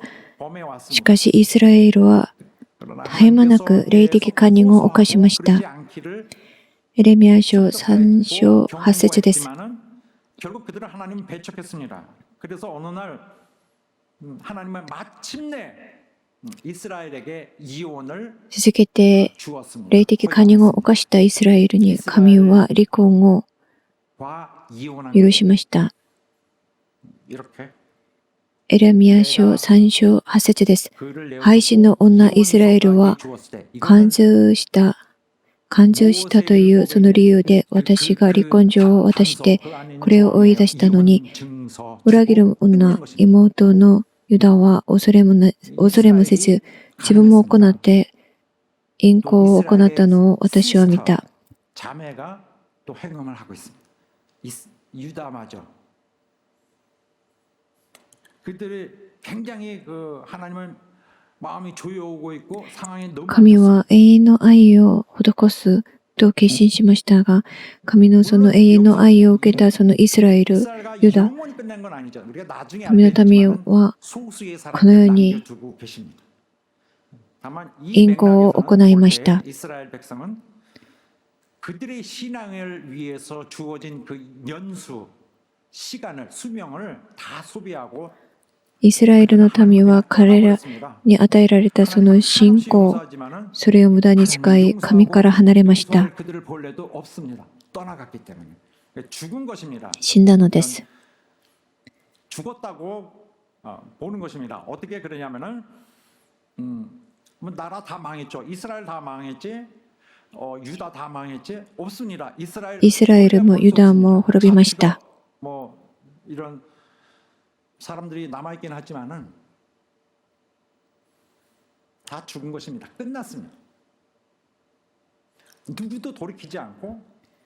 しかしイスラエルは絶え間なく霊的カンニングを犯しました。エレミヤ書3章8節です。 결국 그들은 하나님을 배척했습니다. 그래서 어느 날 하나님은 마침내 이스라엘에게 이혼을 続けて 주었습니다. 霊的カンニングを犯したイスラエルに神は離婚を 과 이혼한 許しました。 이렇게 エレミヤ書3章8節です。 그를 내어 配信の女イスラエルは 주었을 때 貫通したというその理由で私が離婚状を渡してこれを追い出したのに裏切る女妹のユダは恐れもせず自分も行って淫行を行ったのを私は見た。 자매가 또 행음을 하고 있습니다. 유다마저 그들이 굉장히 그 하나님을 마음이 조여오고 있고 상황이 너무 神は永遠の愛を施すと決心しましたが、神のその永遠の愛を受けたそのイスラエル、ユダ、神の民はこのように淫行を行いました。 그들의 신앙을 위해서 주어진 그 연수, 시간을, 수명을 다 소비하고 イスラエルの民は彼らに与えられたその信仰、それを無駄に使い、神から離れました。 그들을 볼래도 없습니다. 떠나갔기 때문에 죽은 것입니다. 死んだのです。 죽었다고 보는 것입니다. 어떻게 그러냐면은 뭐 나라 다 망했죠. 이스라엘 다 망했지. 유다 다 망했지. 없습니다. イスラエルもユダも滅びました。 뭐 이런 사람들이 남아 있긴 하지만은 다 죽은 것입니다. 끝났습니다. 누구도 돌이키지 않고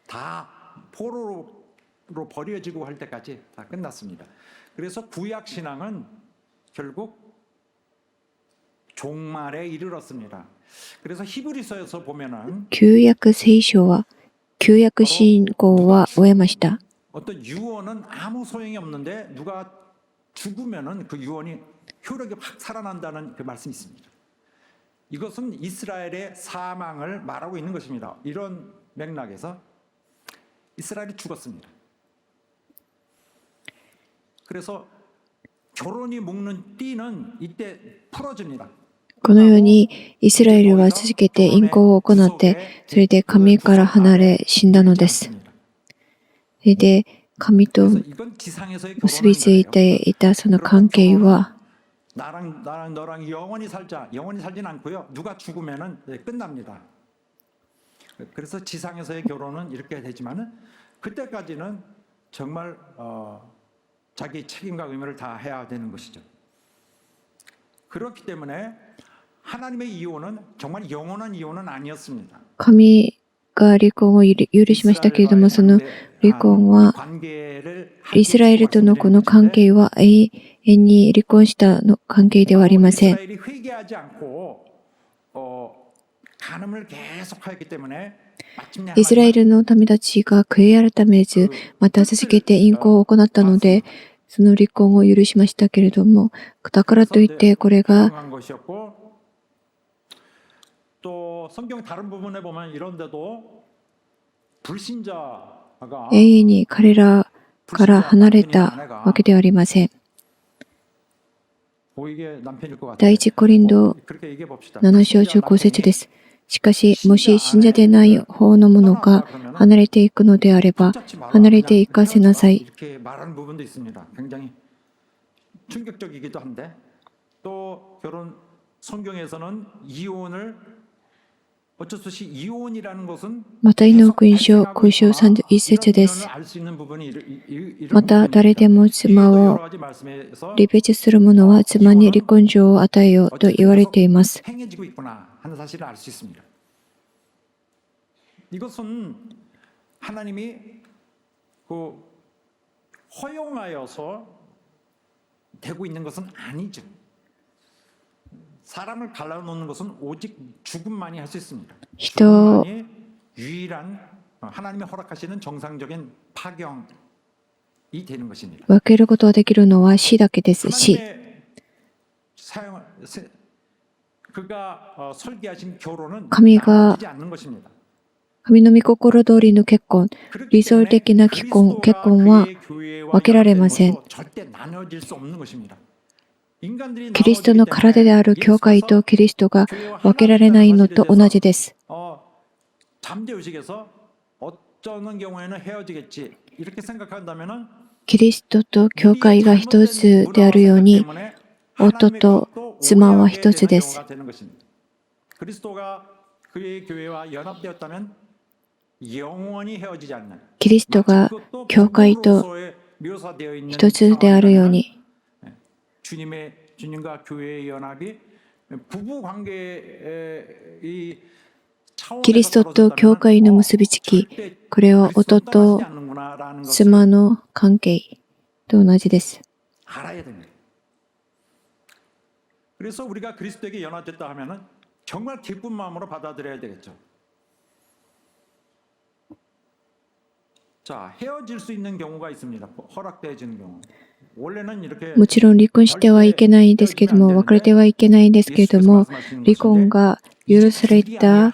다 포로로 버려지고 할 때까지 다 끝났습니다. 그래서 구약 신앙은 결국 종말에 이르렀습니다. 그래서 히브리서에서 보면은 旧約聖書は、旧約信仰は終えました。 어떤 유언은 아무 소용이 없는데 누가 죽으면은 그 유언이 효력이 확 살아난다는 그 말씀이 있습니다. 이것은 이스라엘의 사망을 말하고 있는 것입니다. 이런 맥락에서 이스라엘이 죽었습니다. 그래서 결혼이 묶는 띠는 이때 풀어집니다. このようにイスラエルは続けて淫行を行って、それで神から離れ死んだのです。それで神と 그래서 이건 지상에서의 結びつい 결혼은 ていたその関係は、 나랑 너랑 영원히 살자. 영원히 살진 않고요. 누가 죽으면은 끝납니다. 그래서 지상에서의 결혼은 이렇게 되지만은 그때까지는 정말 자기 책임과 의무를 다 해야 되는 것이죠. 그렇기 때문에 하나님의 이혼은 정말 영원한 이혼은 아니었습니다. 神が離婚を許しましたけれども、その離婚はイスラエルとのこの関係は永遠に離婚したの関係ではありません。 이스라엘이 회개하지 않고 간음을 계속하였기 때문에 마침내 イスラエルの民たちが悔い改めず、また続けて淫行を行ったので、その離婚を許しましたけれども、だからといってこれが 한 것이었고 또 성경 다른 부분에 보면 이런 데도 불신자가 永遠に彼らから離れたわけではありません。 이게 남편일 것 같아요. 第一コリント 그렇게 얘기해 봅시다. 7章15節です。しかし、もし信者でない方の者が離れていくのであれば、離れていかせなさい。 이렇게 말하는 부분도 있습니다. 굉장히 충격적이기도 한데 또 결혼 성경에서는 이혼을 어쩔 수 없이 이혼이라는 것은 また、イノーク書9章31節です。 알 수 있는 부분이 また、誰でも妻を離別する者は妻に離婚状を与えようと言われています。 행해지고 있구나 하는 사실을 알 수 있습니다. 이것은 하나님이 그 허용하여서 되고 있는 것은 아니죠. 사람을 갈라놓는 것은 오직 죽음만이 할 수 있습니다. 죽음만이 유일한 하나님이 허락하시는 정상적인 파경이 되는 것입니다. 分けることができるのは死だけです。死。 그가 설계하신 결혼은神が 나눠지지 않는 것입니다. 神の御心通りの結婚、理想的な結婚は分けられません。 절대 나눠질 수 없는 것입니다. キリストの体である教会とキリストが分けられないのと同じです。 잠재의식에서 어쩌는 경우에는 헤어지겠지 이렇게 생각한다면은 キリストと教会が一つであるように、夫と妻は一つです。 그리스도가 그의 교회와 연합되었다면 영원히 헤어지지 않는 キリストが教会と 묘사되어 있는 一つであるように、 주님과 교회의 연합이 부부 관계의 キリストと教会の結びつき、これは夫と妻の関係と同じです。 알아야 됩니다. 그래서 우리가 그리스도에게 연합됐다 하면은 정말 기쁜 마음으로 받아들여야 되겠죠. 자, 헤어질 수 있는 경우가 있습니다. 허락되어지는 경우. 원래는 이렇게 もちろん離婚してはいけないんですけども、別れてはいけないんですけれども、離婚が許された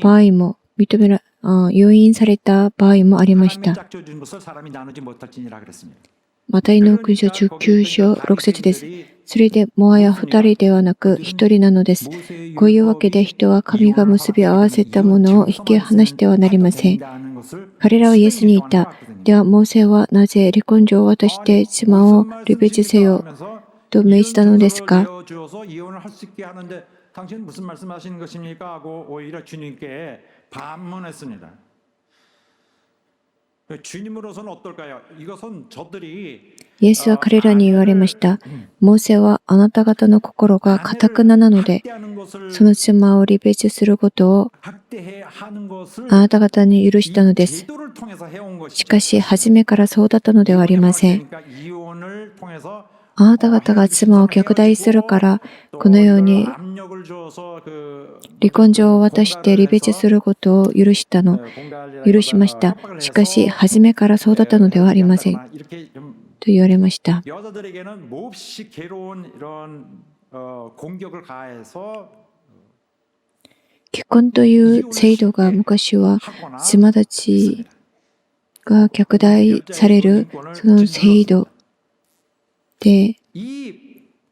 場合も、容認された場合もありました。 하나님의 짝지어준 것을 사람이 나누지 못할지니라 그랬습니다. マタイの福音書19章6節です。それでもはや二人ではなく一人なのです。こういうわけで人は神が結び合わせたものを引き離してはなりません。彼らはイエスに言った。では、モーセはなぜ離婚状を渡して妻を離別せよと命じたのですか？ 당신은 무슨 말씀하시는 것입니까? 하고 오히려 주님께 반문했습니다. 주님으로서는 어떨까요? 이것은 저들이 イエスは彼らに言われました。モーセはあなた方の心が堅くなので、その妻を離別することを 학대하는 것을 あなた方に許したのです。 기도를 통해서 해온 것이죠. しかし、初めからそうだったのではありません。 그러니까 이혼을 통해서 あなた方が妻を虐待するから、このように 압력을 주어서 그 離婚状を渡して離別することを許しました。しかし、初めからそうだったのではありません。 이렇게 좀 と言われました。 여자들에게는 몹시 괴로운 이런 공격을 가해서 結婚という制度が昔は妻たちが虐待されるその制度で 이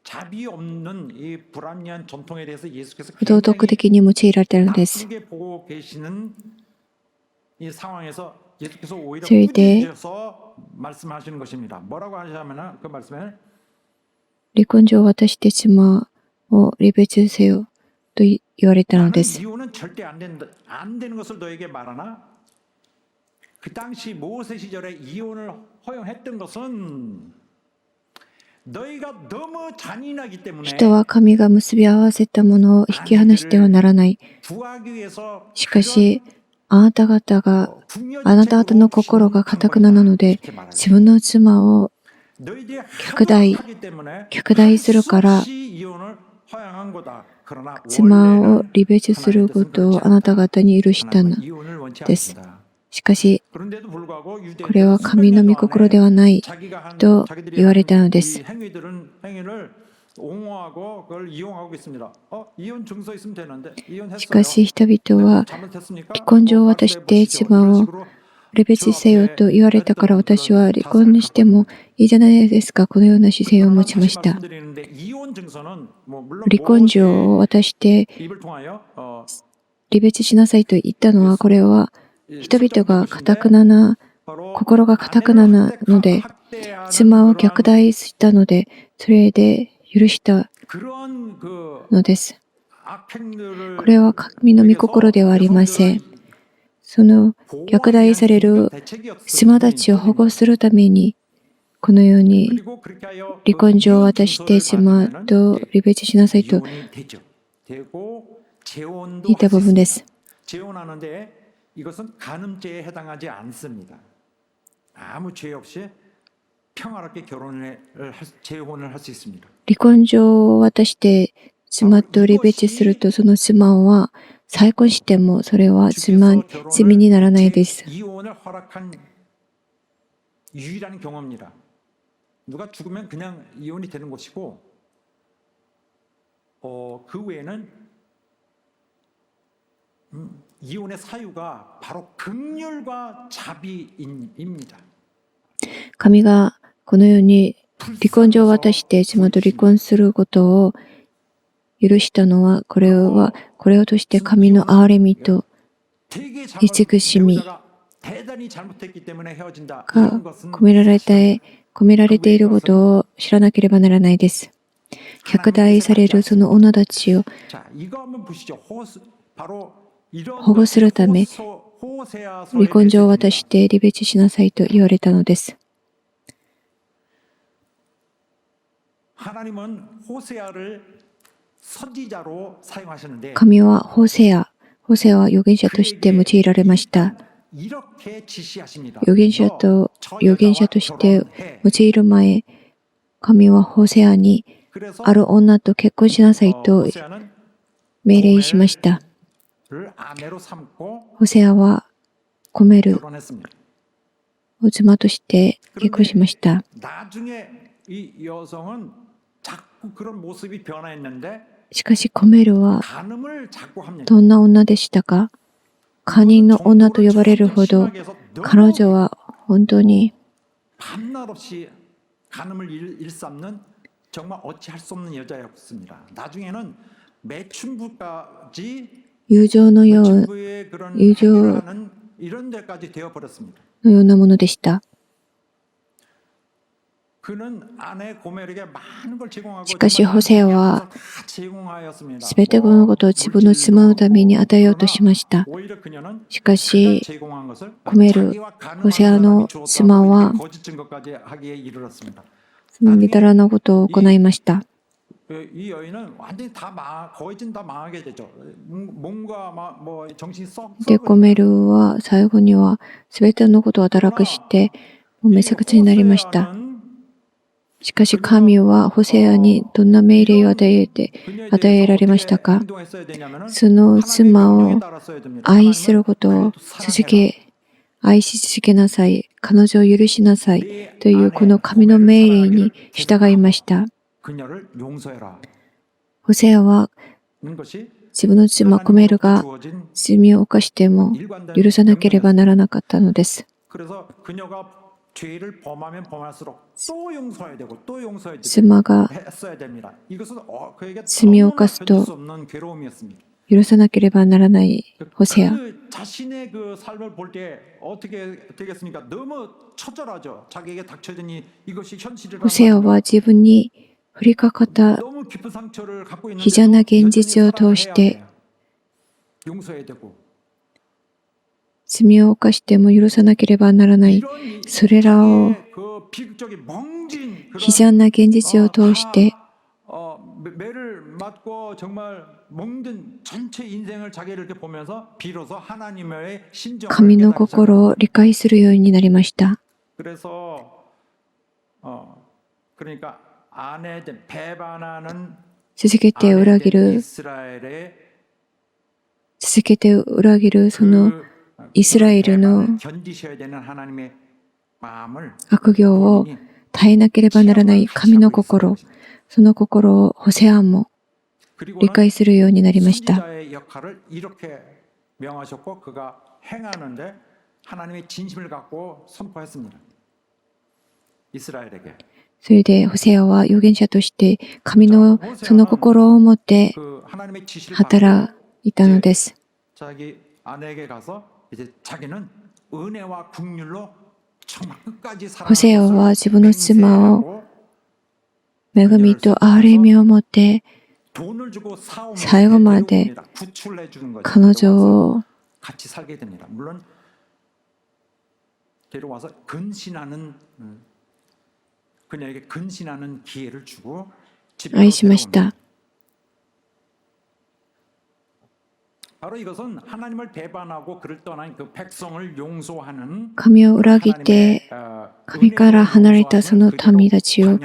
자비 없는 이 불합리한 전통에 대해서 예수께서 不道徳的に用いられているのです。 나쁘게 보고 계시는 이 상황에서 예수께서 오히려 それで 꾸짖어서 말씀하시는 것입니다. 뭐라고 하냐면은 그 말씀에 離婚状を渡して妻を離別せよと言われたので 나는 す。 이혼은 절대 안 되는 것을 너에게 말하나 그 당시 모세 시절에 이혼을 허용했던 것은 너희가 너무 잔인하기 때문에 人は神が結び合わせたものを引き離してはならない。 구하기 위해서 しかし、あなた方の心が堅くなので、自分の妻を 너희들이 격다이 하기 때문에 虐待するから 없이 이혼을 허용한 거다. 그러나 妻を 원래는 離別することをあなた方に許したの 하나님은 이혼을 원치 です。 않습니다. しかし、 그런데도 불구하고 これは神の御心ではないと言われたのです。 행위를 옹호하고 그걸 이용하고 있습니다. 이혼 증서 있으면 되는데 이혼했어요. しかし人々は 잘못했습니까? 離婚状を渡して妻を離別せよと言われたから私は離婚してもいいじゃないですか。このような姿勢を持ちました。離婚状を渡して離別しなさいと言ったのはこれは人々が心が堅くなので妻を虐待したのでそれで許したのです。これは神の御心ではありません。その虐待される妻たちを保護するためにこのように離婚状を渡して妻と離別しなさいと言った部分です。 이것은 간음죄에 해당하지 않습니다. 아무 죄 없이 평화롭게 재혼을 할 수 있습니다. 離婚状を渡して妻と離別するとその妻は再婚してもそれは罪にならないです。 이혼을 허락한 유일한 경우입니다. 누가 죽으면 그냥 이혼이 되는 것이고 그 외에는 이혼의 사유가 바로 긍휼과 자비입니다. 神がこのように離婚状を渡して妻と離婚することを許したのはこれをとして神の憐れみと慈しみが込められていることを知らなければならないです。虐待されるその女たちを保護するため離婚状を渡して離別しなさいと言われたのです。 神はホセアは預言者として用いられました。預言者として用いる前、神はホセアにある女と結婚しなさいと命令しました。ホセアはコメルを妻として結婚しました。 しかしコメルはどんな女でしたか？カニの女と呼ばれるほど彼女は本当に 정말 어찌할 수 없는 여자였습니다. 나중에는 매춘부까지 友情のよう 매춘부의 그런 유저- 행위를 하는 이런 데까지 되어 버렸습니다. のようなものでした。 그는 아내 고멜에게 많은 걸 제공하고 しかしホセアは 다 제공하였습니다. すべてのことを自分の妻のために与えようとしました。 오히려 그녀는 しかし 제공한 것을 コメル 자기와 가늠하는 ホセアの 사람이 妻は 주었다고 거짓 증거까지 하기에 이르렀습니다. そのみだらなことを行いました。 이 여인은 완전히 거의 다 망하게 되죠. 뭔가 뭐 정신이 썩. で、コメルは最後にはすべてのことを堕落して、もうめちゃくちゃになりました。しかし神はホセアにどんな命令を与えられましたか？その妻を愛することを愛し続けなさい。彼女を許しなさい。というこの神の命令に従いました。ホセアは自分の妻コメルが罪を犯しても許さなければならなかったのです。妻が罪を犯すと許さなければならないホセア。ホセアは自分に降りかかった非常な現実を通して罪を犯しても許さなければならない、それらを非常な現実を通して神の心を理解するようになりました。続けて裏切るそのイスラエルの悪行を耐えなければならない神の心、その心をホセアも理解するようになりました。それでホセアは預言者として神のその心を持って働いたのです。ホセアは自分の妻を恵みと憐れみを持って最後まで彼女を愛しました。神を裏切って神から離れたその民たちを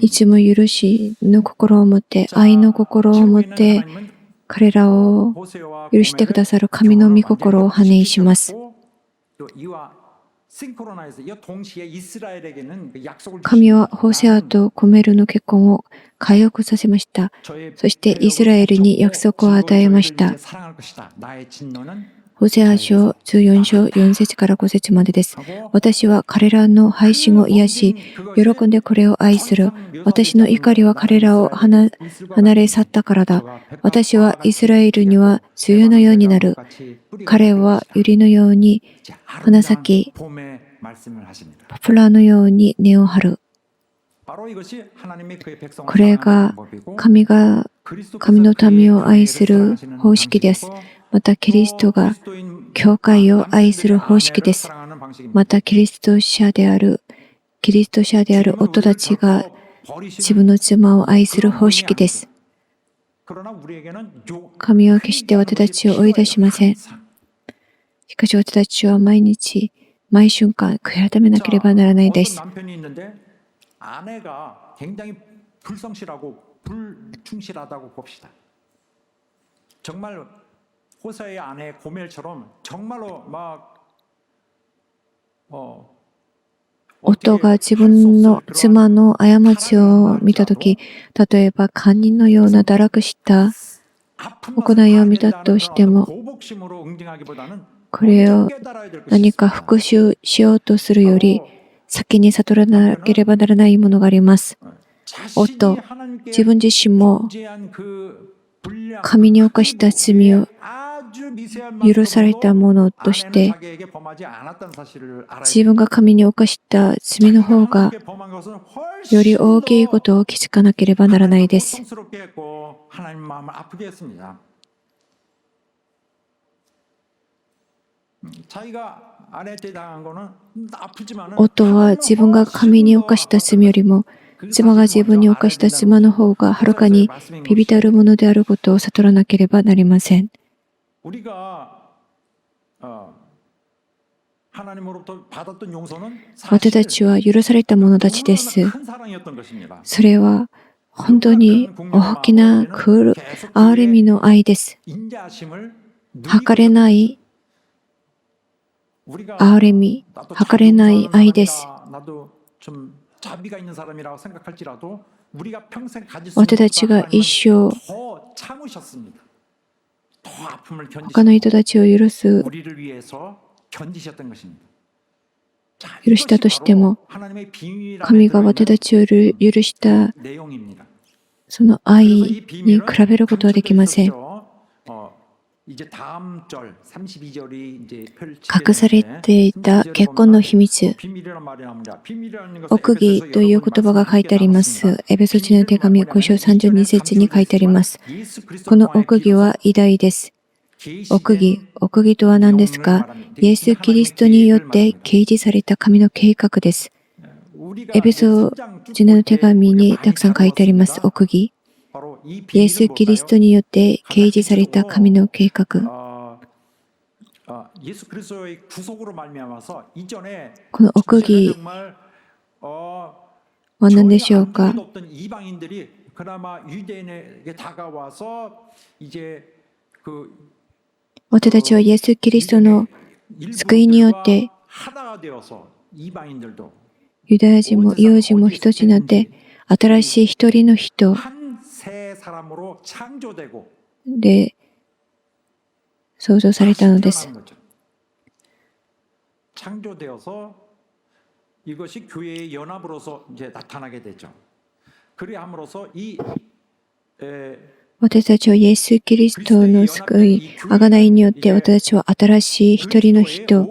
いつも許しの心を持って愛の心を持って彼らを許してくださる神の御心を反映します。神はホセアとコメルの結婚を回復させました。そしてイスラエルに約束を与えました。ホセア書14章4節から5節までです。私は彼らの配信を癒し、喜んでこれを愛する。私の怒りは彼らを離れ去ったからだ。私はイスラエルには梅雨のようになる。彼は百合のように花咲き、ポプラのように根を張る。これが神の民を愛する方式です。またキリストが教会を愛する方式です。またキリスト者である夫たちが自分の妻を愛する方式です。神は決して私たちを追い出しません。しかし私たちは毎日、毎瞬間悔い改めなければならないです。夫が自分の妻の過ちを見たとき、例えば堪忍のような堕落した行いを見たとしても、これを何か復讐しようとするより、先に悟らなければならないものがあります。夫、自分自身も神に犯した罪を許されたものとして、自分が神に犯した罪の方がより大きいことを気づかなければならないです。夫は自分が神に犯した罪よりも、妻が自分に犯した妻の方がはるかに微々たるものであることを悟らなければなりません。私たちは許された者たちです。それは本当に大きな憐れみの愛です。測れない憐れみ、測れない愛です。私たちが一生他の人たちを許したとしても、神が私たちを許したその愛に比べることはできません。隠されていた結婚の秘密、奥義という言葉が書いてあります。エペソ人の手紙5章32節に書いてあります。この奥義は偉大です。奥義とは何ですか？イエス・キリストによって掲示された神の計画です。エペソ人の手紙にたくさん書いてあります。奥義。イエス・キリストによって掲示された神の計画。この奥義は何でしょうか？私たちはイエス・キリストの救いによってユダヤ人も異邦人も一つになって新しい一人の人で創造されたのです。私たちはイエス・キリストの救い、贖いによって私たちは新しい一人の人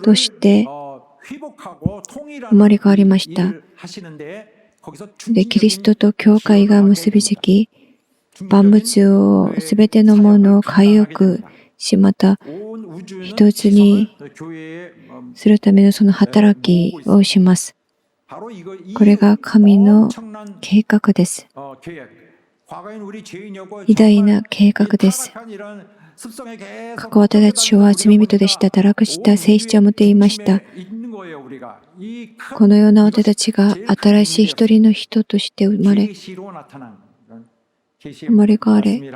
として生まれ変わりました。で、キリストと教会が結びつき、万物をすべてのものを回復し、また一つにするためのその働きをします。これが神の計画です。偉大な計画です。過去私たちは罪人でした。堕落した性質を持っていました。このような私たちが新しい一人の人として生まれ変われ、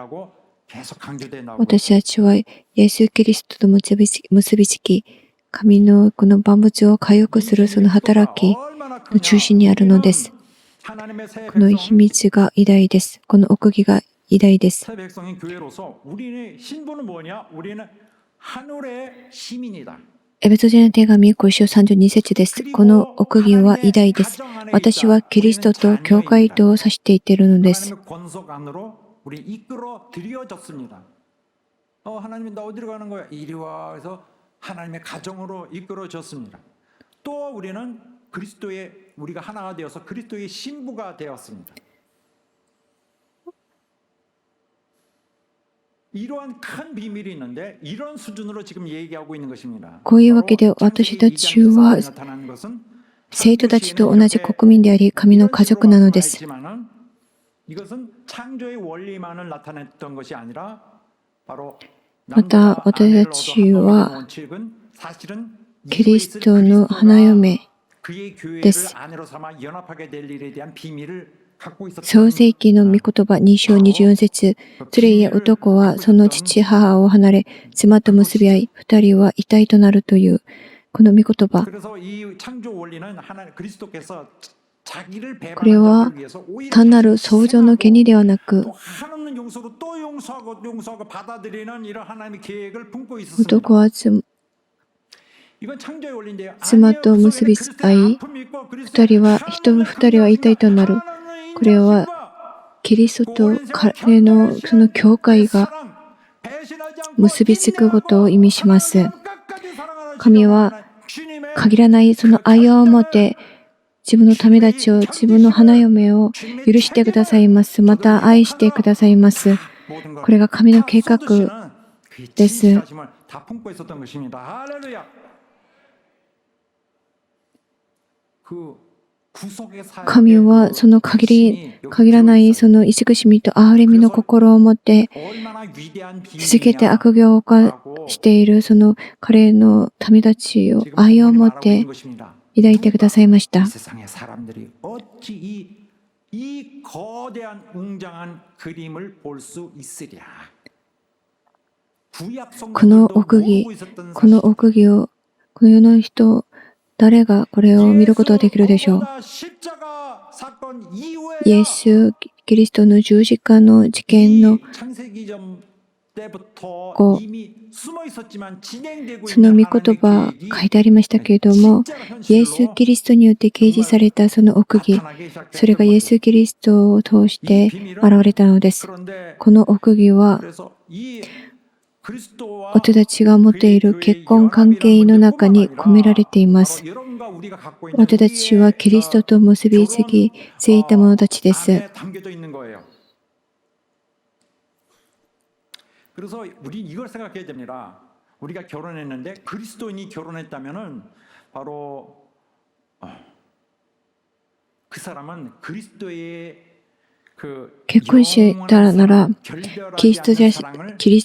私たちはイエス・キリストと結びつき、神のこの万物を回復するその働きの中心にあるのです。この秘密が偉大です。この奥義が偉大です。エペソ人の手紙5章32節です。この奥義は偉大です。私はキリストと教会とを指していっているのです。こういうわけで私たちは生徒たちと同じ国民であり、神の家族なのです。また私たちはキリストの花嫁です。創世記の御言葉2章24節、それゆえ男はその父母を離れ、妻と結び合い、二人は一体となるという、この御言葉。これは単なる創造の原理ではなく、男は妻と結び合い、二人は一体となる。これはキリストと彼のその教会が結びつくことを意味します。神は限らないその愛を持って自分のためたちを、自分の花嫁を許してくださいます。また愛してくださいます。これが神の計画です。神はその限らないその慈しみと憐れみの心を持って続けて悪行を犯しているその彼のためたちを愛を持って抱いてくださいました。この奥義をこの世の人誰がこれを見ることができるでしょう。イエス・キリストの十字架の事件の後、その御言葉書いてありましたけれども、イエス・キリストによって掲示されたその奥義、それがイエス・キリストを通して現れたのです。この奥義は私たちが持っている結婚関係の中に込められています。私たちはキリストと結びつきついた者たちです。그래서 우리 이걸 생각해야 됩니다. 우리가 결혼했는데 그리스도인이 결혼했다면은 바로 그 사람은 그리스도의 結婚したなら、キリス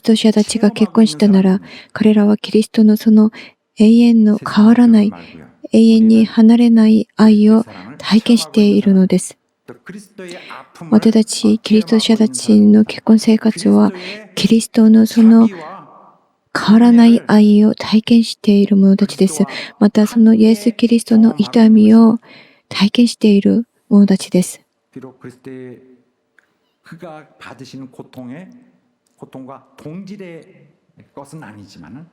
ト者たちが結婚したなら、彼らはキリストのその永遠の変わらない、永遠に離れない愛を体験しているのです。私たちキリスト者たちの結婚生活は、キリストのその変わらない愛を体験している者たちです。またそのイエス・キリストの痛みを体験している者たちです。그가 받으시는 고통과 동질의 것은 아니지만은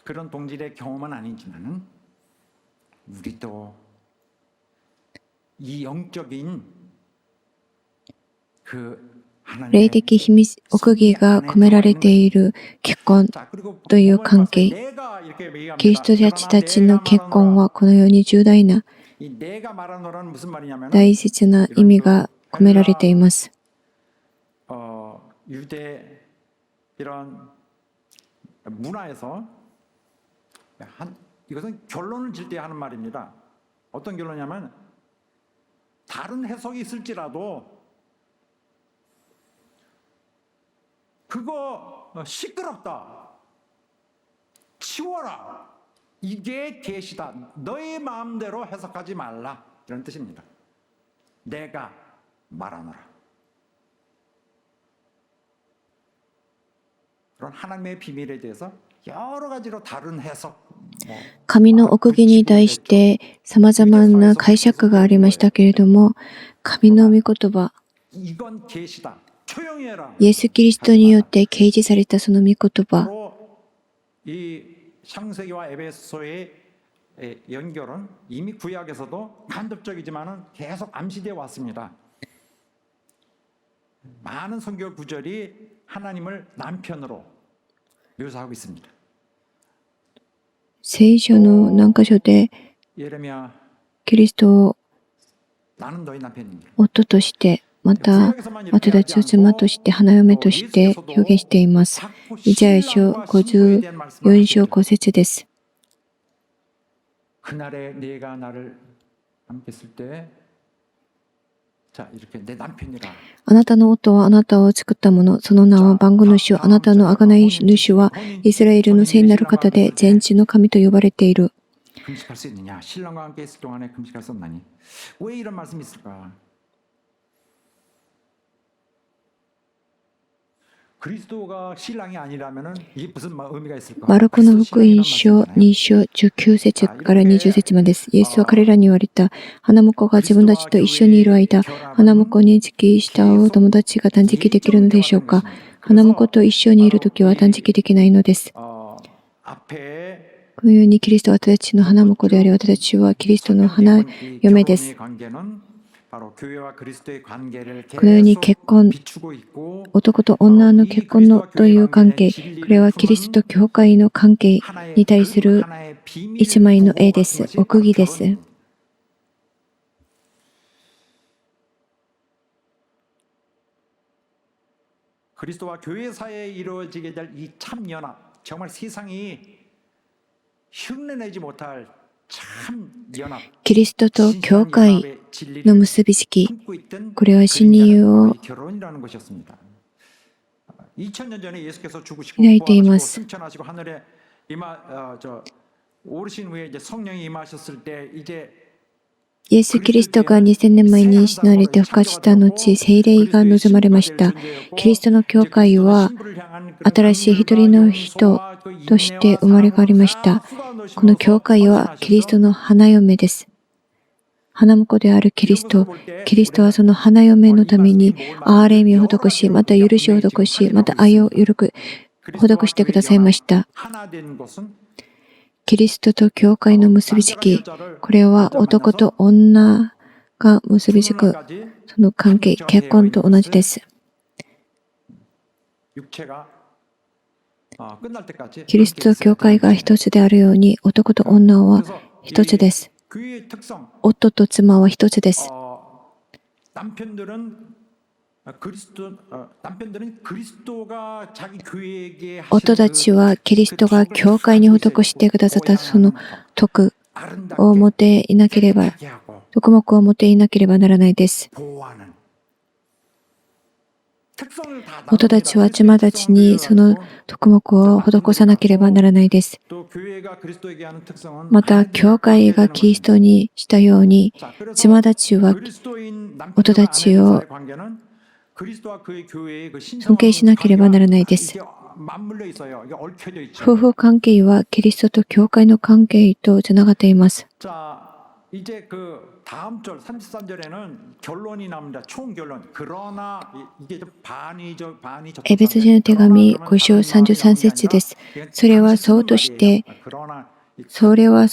그런 동질의 경험은 아니지만은 우리도 이 영적인 그 霊的秘密奥義が込められている結婚という関係、キリスト者たちの結婚はこのように重大な大切な意味が込められています。유대 이런 문화에서 이것은 결론을 질 때 하는 말입니다. 어떤 결론이냐면 다른 해석이 있을지라도 그거 시끄럽다, 치워라, 이게 계시다. 너의 마음대로 해석하지 말라, 이런 뜻입니다. 내가 말하노라. 그런 하나님의 비밀에 대해서 여러 가지로 다른 해석. 神の奥義に対して様々な解釈がありましたけれども、神の御言葉、イエス・キリストによって掲示されたその御言葉、이 창세기와 에베소의 연결은 이미 구약에서도 간접적이지만은 계속 암시되어 왔습니다. 많은 성경 구절이 하나님을 남편으로 묘사하고 있습니다. 聖書の何箇所でキリストを夫として、また私たちを妻として花嫁として表現しています。イザヤ書54章5節です。 그날에 네가 나를 함께했을 때 자, 이렇게 내 남편이라. あなたの夫はあなたを作ったもの、その名は万軍の主、あなたの贖い主はイスラエルの聖なる方で全地の神と呼ばれている。 금식할 수 있느냐? 신랑과 함께 있을 동안에 금식할 수 없나니? 왜 이런 말씀이 있을까? 그리스도가 신랑이 아니라면은 이게 무슨 의미가 있을까? マルコの福音書2章19節から20節までです。イエスは彼らに言われた。花婿が自分たちと一緒にいる間、花婿に付き従う友達が断食できるのでしょうか。花婿と一緒にいるときは断食できないのです。このようにキリストは私たちの花婿であり、私たちはキリストの花嫁です。このように結婚、男と女の結婚のという関係、これはキリストと教会の関係に対する一枚の絵です。奥義です。キリストと教会の結びつき、これは真理を抱いています。イエス・キリストが2000年前に死なれて復活した後、聖霊が望まれました。キリストの教会は新しい一人の人として生まれ変わりました。この教会はキリストの花嫁です。花婿であるキリスト。キリストはその花嫁のために憐れみを施し、また許しを施し、また愛を施してくださいました。キリストと教会の結びつき、これは男と女が結びつく、その関係、結婚と同じです。キリストと教会が一つであるように、男と女は一つです。夫と妻は一つです。夫たちはキリストが教会に施してくださったその徳を持っていなければ、徳目を持っていなければならないです。夫たちは妻たちにその徳目を施さなければならないです。また、教会がキリストにしたように、妻たちは夫たちを尊敬しなければならないです。夫婦関係はキリストと教会の関係とつながっています。エペソ人の手紙5章33節です。それはそうとして、これは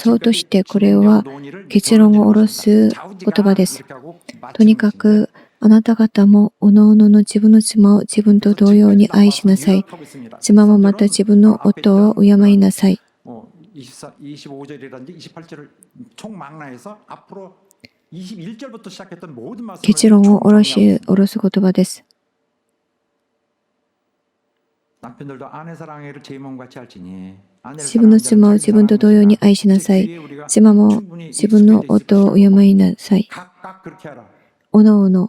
結論を下ろす言葉です。とにかく、あなた方もおのおのの自分の妻を自分と同様に愛しなさい。妻もまた自分の夫を敬いなさい。結論を下ろす言葉です。自分の妻を自分と同様に愛しなさい。妻も自分の夫を敬いなさい。おのおの、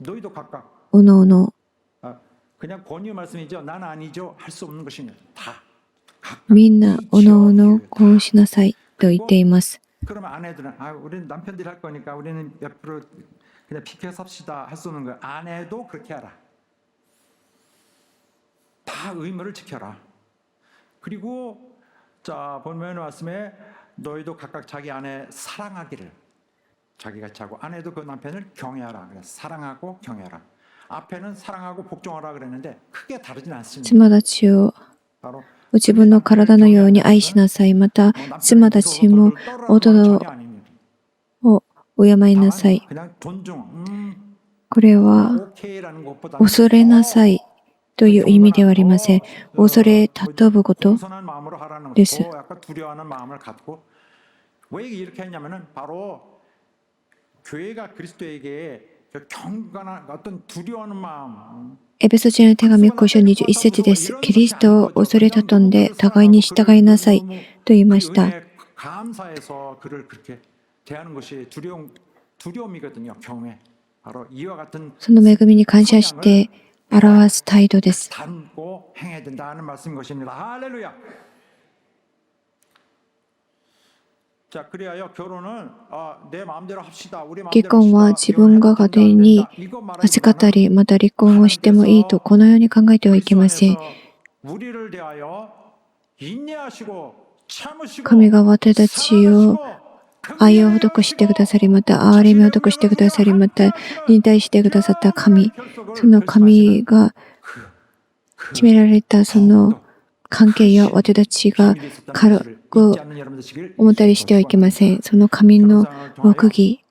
みんなおのおのこうしなさいと言っています。자기가 아내도 그 남편을 경외하라. 그래서 사랑하고 경외하라. 앞에는 사랑하고 복종하라 그랬는데 크게 다르진 않습니다. 妻たちを自分の体のように愛しなさい。また妻たちも夫を敬いなさい。これは恐れなさいという意味ではありません。恐れ尊ぶことです。エペソ人の手紙5章21節です。キリストを恐れ尊んで互いに従いなさいと言いました。その恵みに感謝して表す態度です。結婚は自分が勝手に預かったり、また離婚をしてもいいとこのように考えてはいけません。神が私たちを愛を施してくださり、また憐れみを施してくださり、また忍耐してくださった神、その神が決められたその関係や私たちが軽く思ったりしてはいけません。その神の奥義、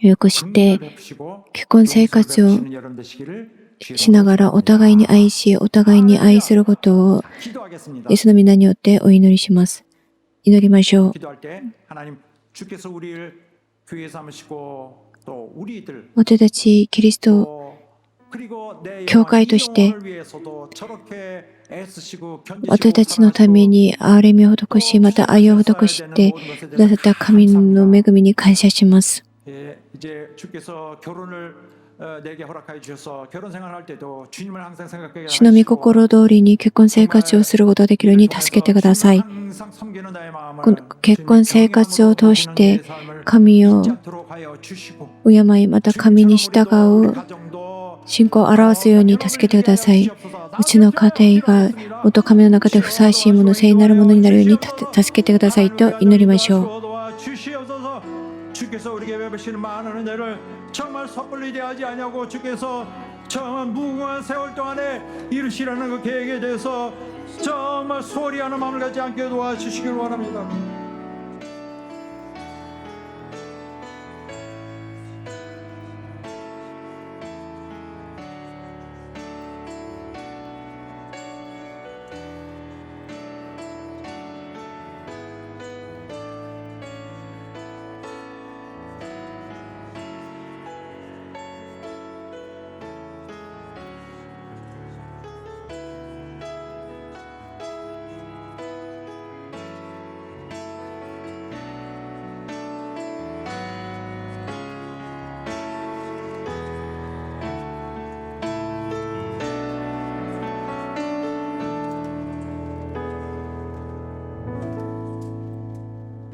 よく知って 긍휼을 베푸시고 結婚生活を 용서를 베푸시는 여러분 되시기를 주의 しながらお互いに愛し、お互いに愛することを 기도하겠습니다. イエスの皆によってお祈りします。祈りましょう。 기도할 때 하나님 주께서 우리를 교회 삼으시고 또 우리들 私たちキリスト 또 그리고 내 教会として 영혼을 위해서도 저렇게 애쓰시고 견디시고 私たちのために憐れみを施し、また愛を施してくださった神の恵みに感謝します。 예, 이제 주께서 결혼을 내게 허락하여 주셔서 결혼 생활할 때도 주님을 항상 생각하게 主の御心通りに結婚生活をすることができるように助けてください。 항상 섬기는 나의 마음을 この結婚生活を通して神を 잊지 않도록 하여 주시고 敬い、また神に従う 가정도 信仰を表すように助けてください。うちの家庭がもっと神の中でふさわしいもの、聖なるものになるように助けてくださいと祈りましょう。 주시옵소서. 주께서 우리에게 베푸시는 많은 은혜를 정말 섣불리 대하지 아니하고 주께서 정말 무궁한 세월 동안에 이루시라는 그 계획에 대해서 정말 소홀히 하는 마음을 갖지 않게 도와주시길 원합니다.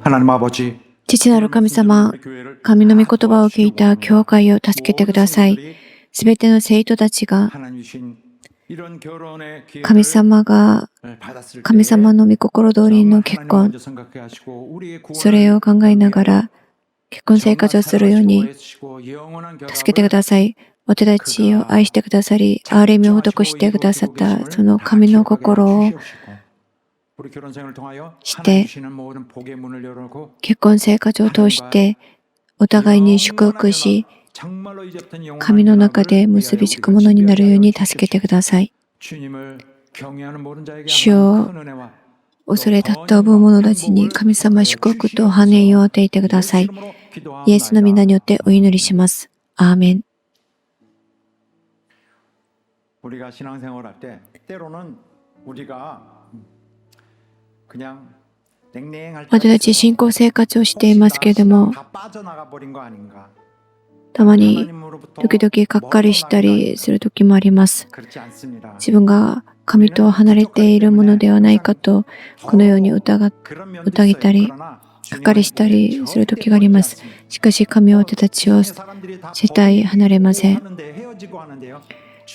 하나님 아버지, 父なる神様、神の御言葉を聞いた教会を助けてください。すべての生徒たちが 하나님 주신 이런 결혼의 기회를 神様が 받았을 때 神様の御心通りの結婚、 먼저 생각해 하시고 우리의 구원을 それを考えながら結婚生活をするように 영원한 결합을 助けてください。私たちを愛してくださり、憐れみを施してくださったその神の心を 우리 결혼 생을 통하여 시대 하나님 주시는 모든 복의 문을 열어놓고 結婚生活を通してお互いに祝福し、 정말로 이제부터는 영원한 神の中で 결합을 結びつくものになるように助けてください。 주님을 경외하는 모든 자에게 주여, 큰 은혜와 恐れたって思う者たちに神様祝福と繁栄を与えてください。イエスの皆によってお祈りします。アーメン。 우리가 신앙생활할 때 때로는 우리가 그냥 냉랭할 때 私たち信仰生活をしていますけれども、 다 빠져나가 버린 거 아닌가? たまに 하나님으로부터 時々がっかりしたりする時もあります。 그렇지 않습니다. 自分が神と離れているものではないかと、このように疑いたり、がっかりしたりする時があります。しかし神は私たちを絶対離れません。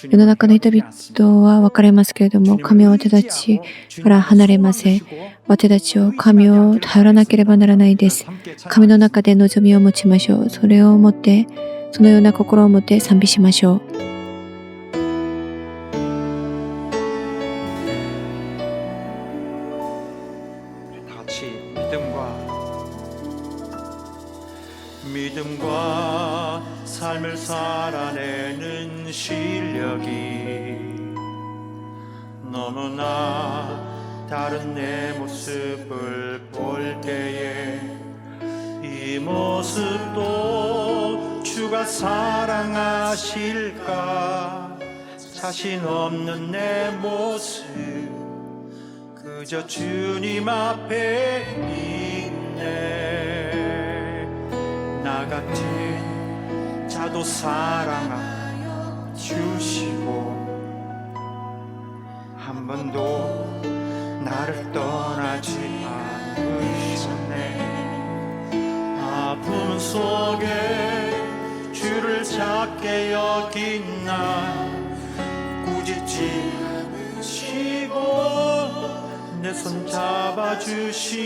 世の中の人々は別れますけれども、神は私たちから離れません。私たちを神を頼らなければならないです。神の中で望みを持ちましょう。それを持って、そのような心を持って賛美しましょう。 믿음과 삶을 살아내는 실력이 너무나 다른 내 모습을 볼 때에 이 모습도 주가 사랑하실까 자신 없는 내 모습 그저 주님 앞에 있네 나 같은 자도 사랑하 주시고 한 번도 나를 떠나지 않으셨네 아픔 속에 주를 작게 여긴 나 꾸짖지 않으시고 내 손 잡아주시네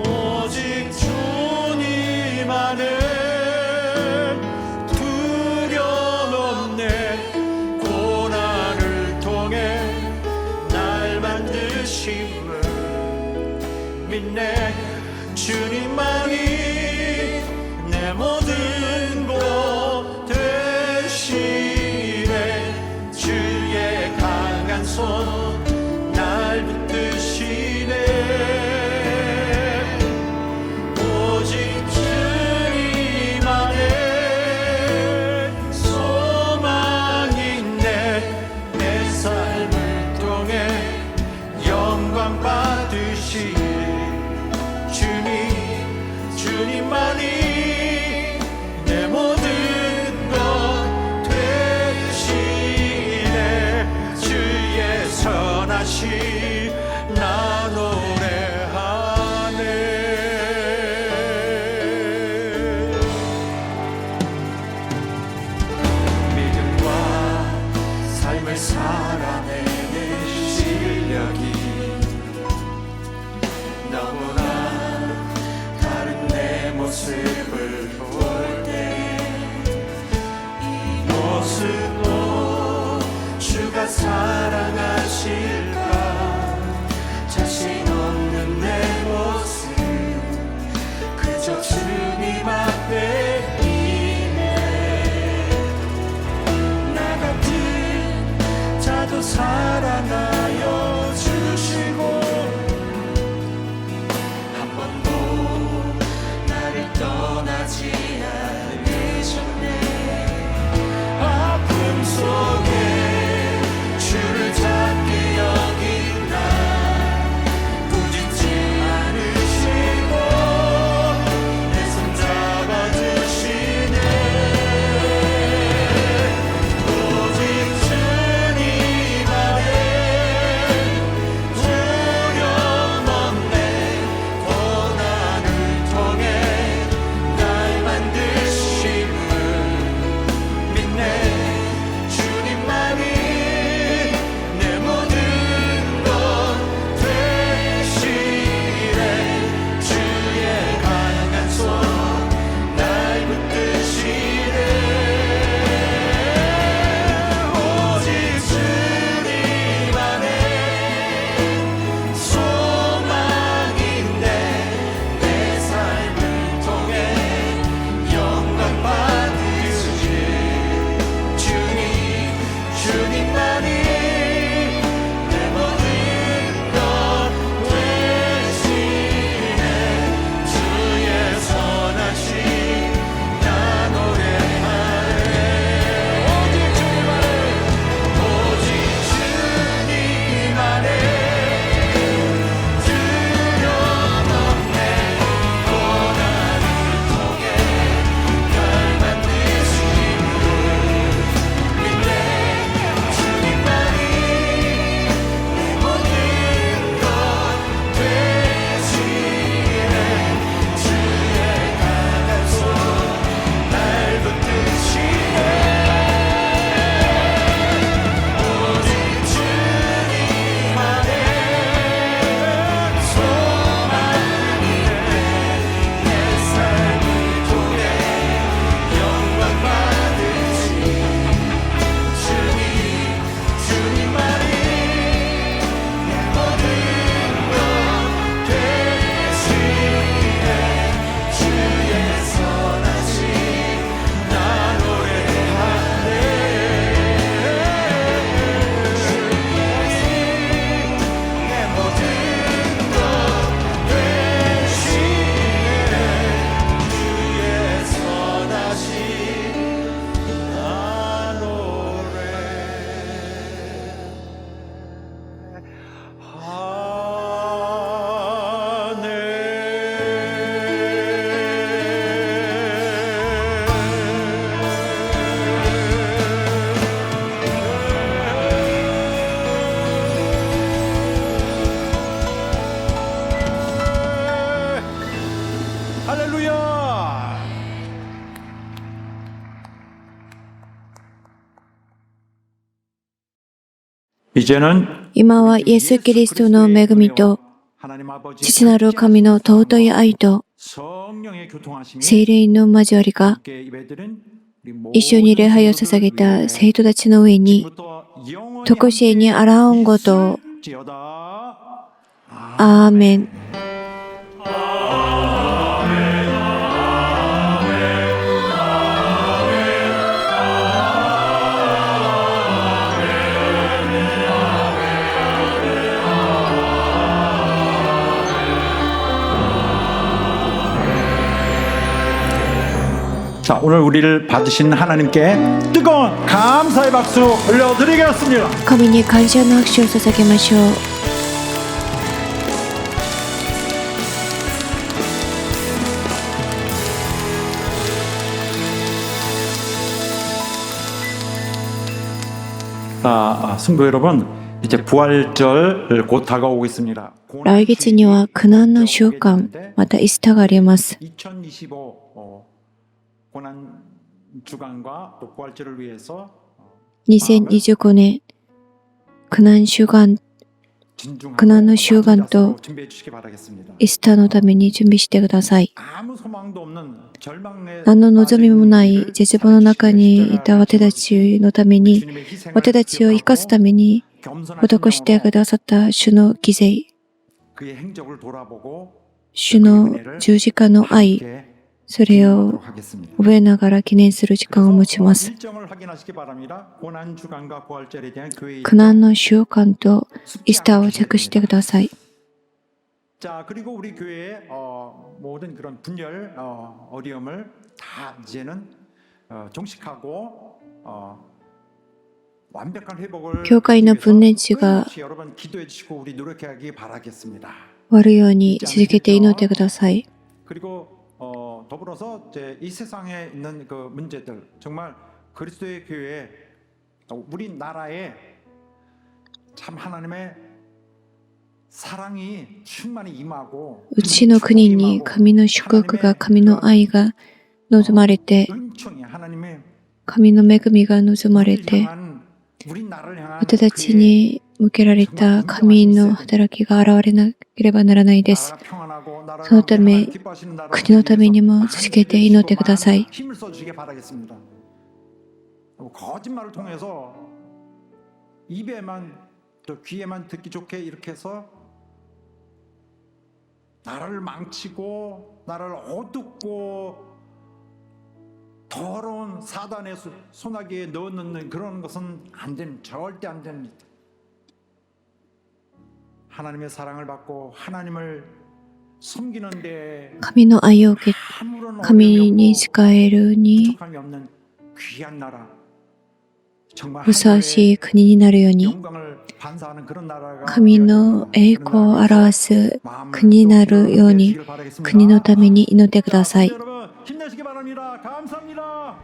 오직 주님만은 두려움 없네 고난을 통해 날 만드심을 믿네 주님만이 내 모든 것 되시네. 주의 강한 손 날 붙드시네. 오직 주님 안에 소망이 있네. 내 삶을 통해 영광 받으시네. 주님만이 내 모든 것 되시네. 주의 선하심 나 노래하네. 믿음과 삶을 살아내는 실력이 너무나 다른 내 모습을 볼 때 이 모습도 주가 사랑하실까. 자신 없는 내 모습 그저 주님 앞에 있네. 나 같은 자도 사랑하여 주시고 한 번도 나를 떠나지 않으셨네. 아픔 속에 주를 잡게 여긴 나 꾸짖지 않으시고 내 손 잡아주시네. 오직 주님 안에 두려움 없네. 고난을 통해 날 만드심을 믿네. 주님만이 내 모든 것 되시네. 주의 강한 손 날 붙드시네. 오직 주님 안에 소망인데 내 삶을 통해 영광 받으시지. 주님만이 내 모든 것 되시네. 주의 선하심 나 노래하네. 오직 주님 안에 오직 주님 안에 두려움 없네. 고난을 통해 날 만드심을 믿네. 주님만이 내 모든 것 되시네. 주의 강한 손 날 붙드시네. 오직 주님 안에 소망이 있네. 내 삶을 통해 영광 받으시. 주님만이 내 모든 것 되시네. 주의 선하심 나 노래하네. 주님이 내 모든 것 되시네. 주의 선하심 나 할렐루야. 이제는 今はイエス・キリストの恵みと 하나님 아버지 父なる神の尊い愛と 성령의 교통하심이 聖霊の交わりが 함께 예배드린 우리 一緒に礼拝を捧げた生徒たちの上に 영원히 常しえにあらんことを 있을지어다. アーメン。 자, 오늘 우리를 받으신 하나님께 뜨거운 감사의 박수 올려드리겠습니다. 神に感謝の拍手を捧げましょう。자, 성도 여러분, 이제 부활절 곧 다가오고 있습니다. 来月には苦難の週間、またイースターがあります。 2025 고난 주간과 또 부활절을 위해서 2025年、苦難週間、 진중하고 苦難の週間と 준비해 주시기 바라겠습니다. イースターのために準備してください。 아무 소망도 없는 절망의 何の望みもない絶望の中にいた私たちのために、 주님의 희생을 私たちを生かすために 겸손하신 施してくださった主の犠牲、 그의 행적을 돌아보고 主の十字架の愛、 함께 それを 기도하도록 하겠습니다. 覚えながら記念する時間を持ちます。 일정을 확인하시기 바랍니다. 고난 주간과 부활절에 대한 교회 苦難の週間とイースターをチェックしてください。 자, 그리고 우리 교회의 모든 그런 분열, 어려움을 다 이제는 종식하고 완벽한 회복을 教会の分裂地が 끊임없이 여러분 기도해 주시고 우리 노력하기 바라겠습니다. 終わるように続けて祈ってください。 그리고 더불어서 이제 이 세상에 있는 그 문제들 정말 그리스도의 교회, 우리나라에 참 하나님의 사랑이 충만히 임하고 うちの国に神の祝福が、神の愛が望まれて、 은총이 하나님의 神の恵みが望まれ 우리를 て、 향한 우리나라를 향한 私たちに向けられた神の働きが現れなければならないです。 나라가 평안하고 나라가 そのため、 기뻐하시는 나라를 国のためにも続けて祈ってください。 힘을 써주시기 바라겠습니다. 거짓말을 통해서 입에만 또 귀에만 듣기 좋게 이렇게 해서 나라를 망치고 나라를 어둡고 더러운 사단의 소나기에 넣어넣는 그런 것은 안 됩니다. 절대 안 됩니다. 하나님의 사랑을 받고 하나님을 섬기는데 神の愛を受け、 아무런 神に仕えるに 부족함이 없는 귀한 나라, 정말 ふさわしい国になるように、 영광을 반사하는 그런 나라가 神の栄光を表す 마음을 国になるように、 기도하시길 바라겠습니다. 国のために祈ってください。 여러분 힘내시기 바랍니다. 감사합니다.